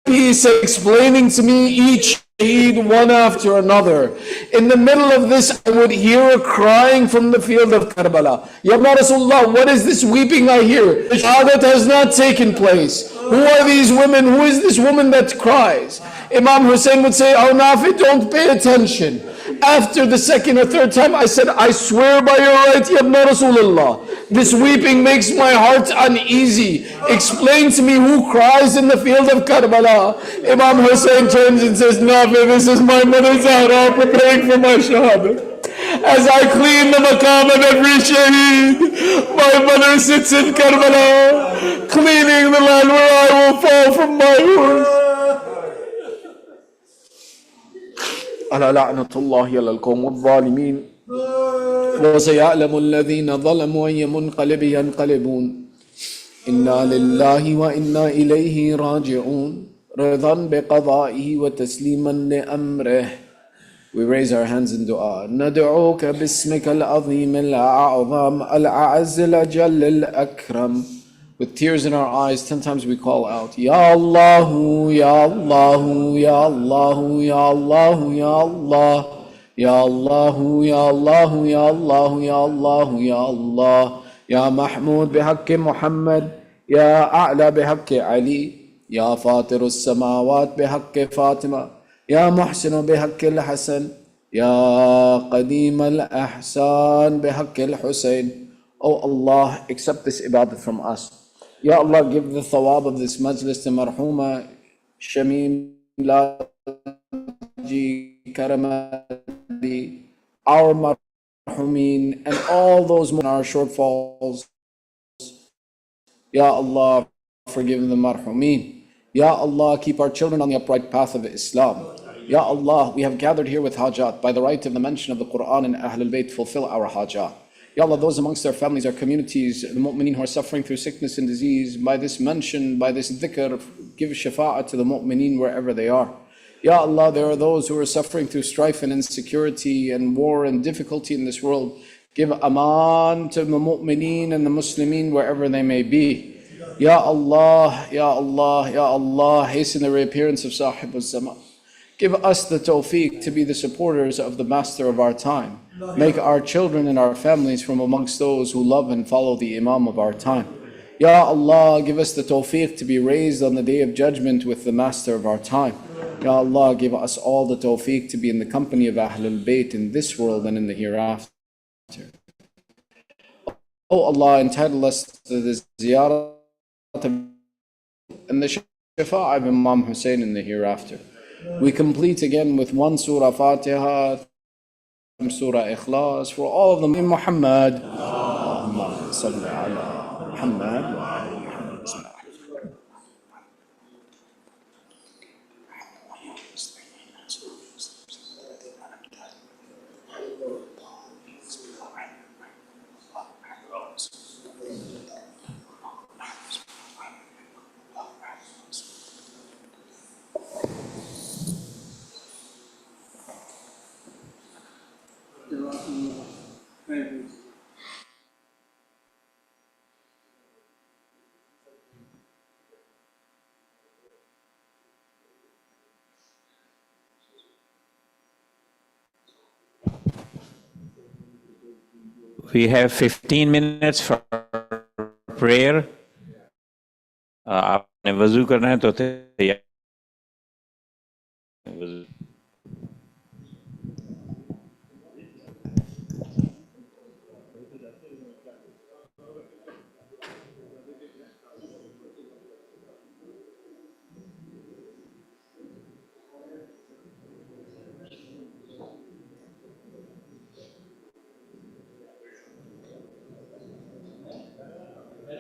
piece, explaining to me each Eid one after another. In the middle of this, I would hear a crying from the field of Karbala. Ya Rasulullah, what is this weeping I hear? The shahadat has not taken place. Who are these women? Who is this woman that cries?" Imam Hussein would say, "Oh Nafi, don't pay attention." After the second or third time, I said, "I swear by your right, Ya Rasulullah, this weeping makes my heart uneasy. Explain to me who cries in the field of Karbala." Imam Hussein turns and says, "Nafi, this is my mother Zahra preparing for my shahada. As I clean the maqam of every shaheed, my mother sits in Karbala, cleaning the land where I will fall from my horse." ألا لعنة الله على القوم الظالمين وسيعلم الذين ظلموا أي منقلب ينقلبون إنا لله وإنا إليه راجعون رضا بقضائه وتسليما لأمره. We raise our hands in dua. ندعوك باسمك العظيم الأعظم الأعز الأجل الأكرم. With tears in our eyes, 10 times we call out, Ya Allah, Ya Allah, Ya Allah, Ya Allah, Ya Allah, Ya Allah, Ya Allah, Ya Allah, Ya Allah, Ya Allah, Ya Mahmud بحق محمد, Ya A'la بحق علي, Ya Fatir السماوات بحق فاطمة, Ya Muhsin بحق الحسن, Ya Qadim al-Ahsan بحق الحسين. Oh Allah, accept this ibadah from us. Ya Allah, give the thawab of this majlis to Marhuma Shameem Karamali, our marhumeen, and all those in our shortfalls. Ya Allah, forgive the marhumeen. Ya Allah, keep our children on the upright path of Islam. Ya Allah, we have gathered here with hajat. By the right of the mention of the Quran and Ahlul Bayt, fulfill our hajat. Ya Allah, those amongst our families, our communities, the mu'mineen who are suffering through sickness and disease, by this mention, by this dhikr, give shafa'at to the mu'mineen wherever they are. Ya Allah, there are those who are suffering through strife and insecurity and war and difficulty in this world. Give aman to the mu'mineen and the muslimeen wherever they may be. Ya Allah, Ya Allah, Ya Allah, hasten the reappearance of Sahib al-Zaman. Give us the tawfiq to be the supporters of the master of our time. Make our children and our families from amongst those who love and follow the Imam of our time. Ya Allah, give us the tawfiq to be raised on the day of judgment with the master of our time. Ya Allah, give us all the tawfiq to be in the company of Ahlul Bayt in this world and in the hereafter. Oh Allah, entitle us to the ziyarah and the shafa'a of Imam Hussein in the hereafter. We complete again with one Surah Fatiha, Surah Ikhlas, for all of them in Muhammad. Allahumma salli ala Muhammad wa ala Muhammad. Bismillah. We have 15 minutes for prayer. आपने वजू करना है तो तैयार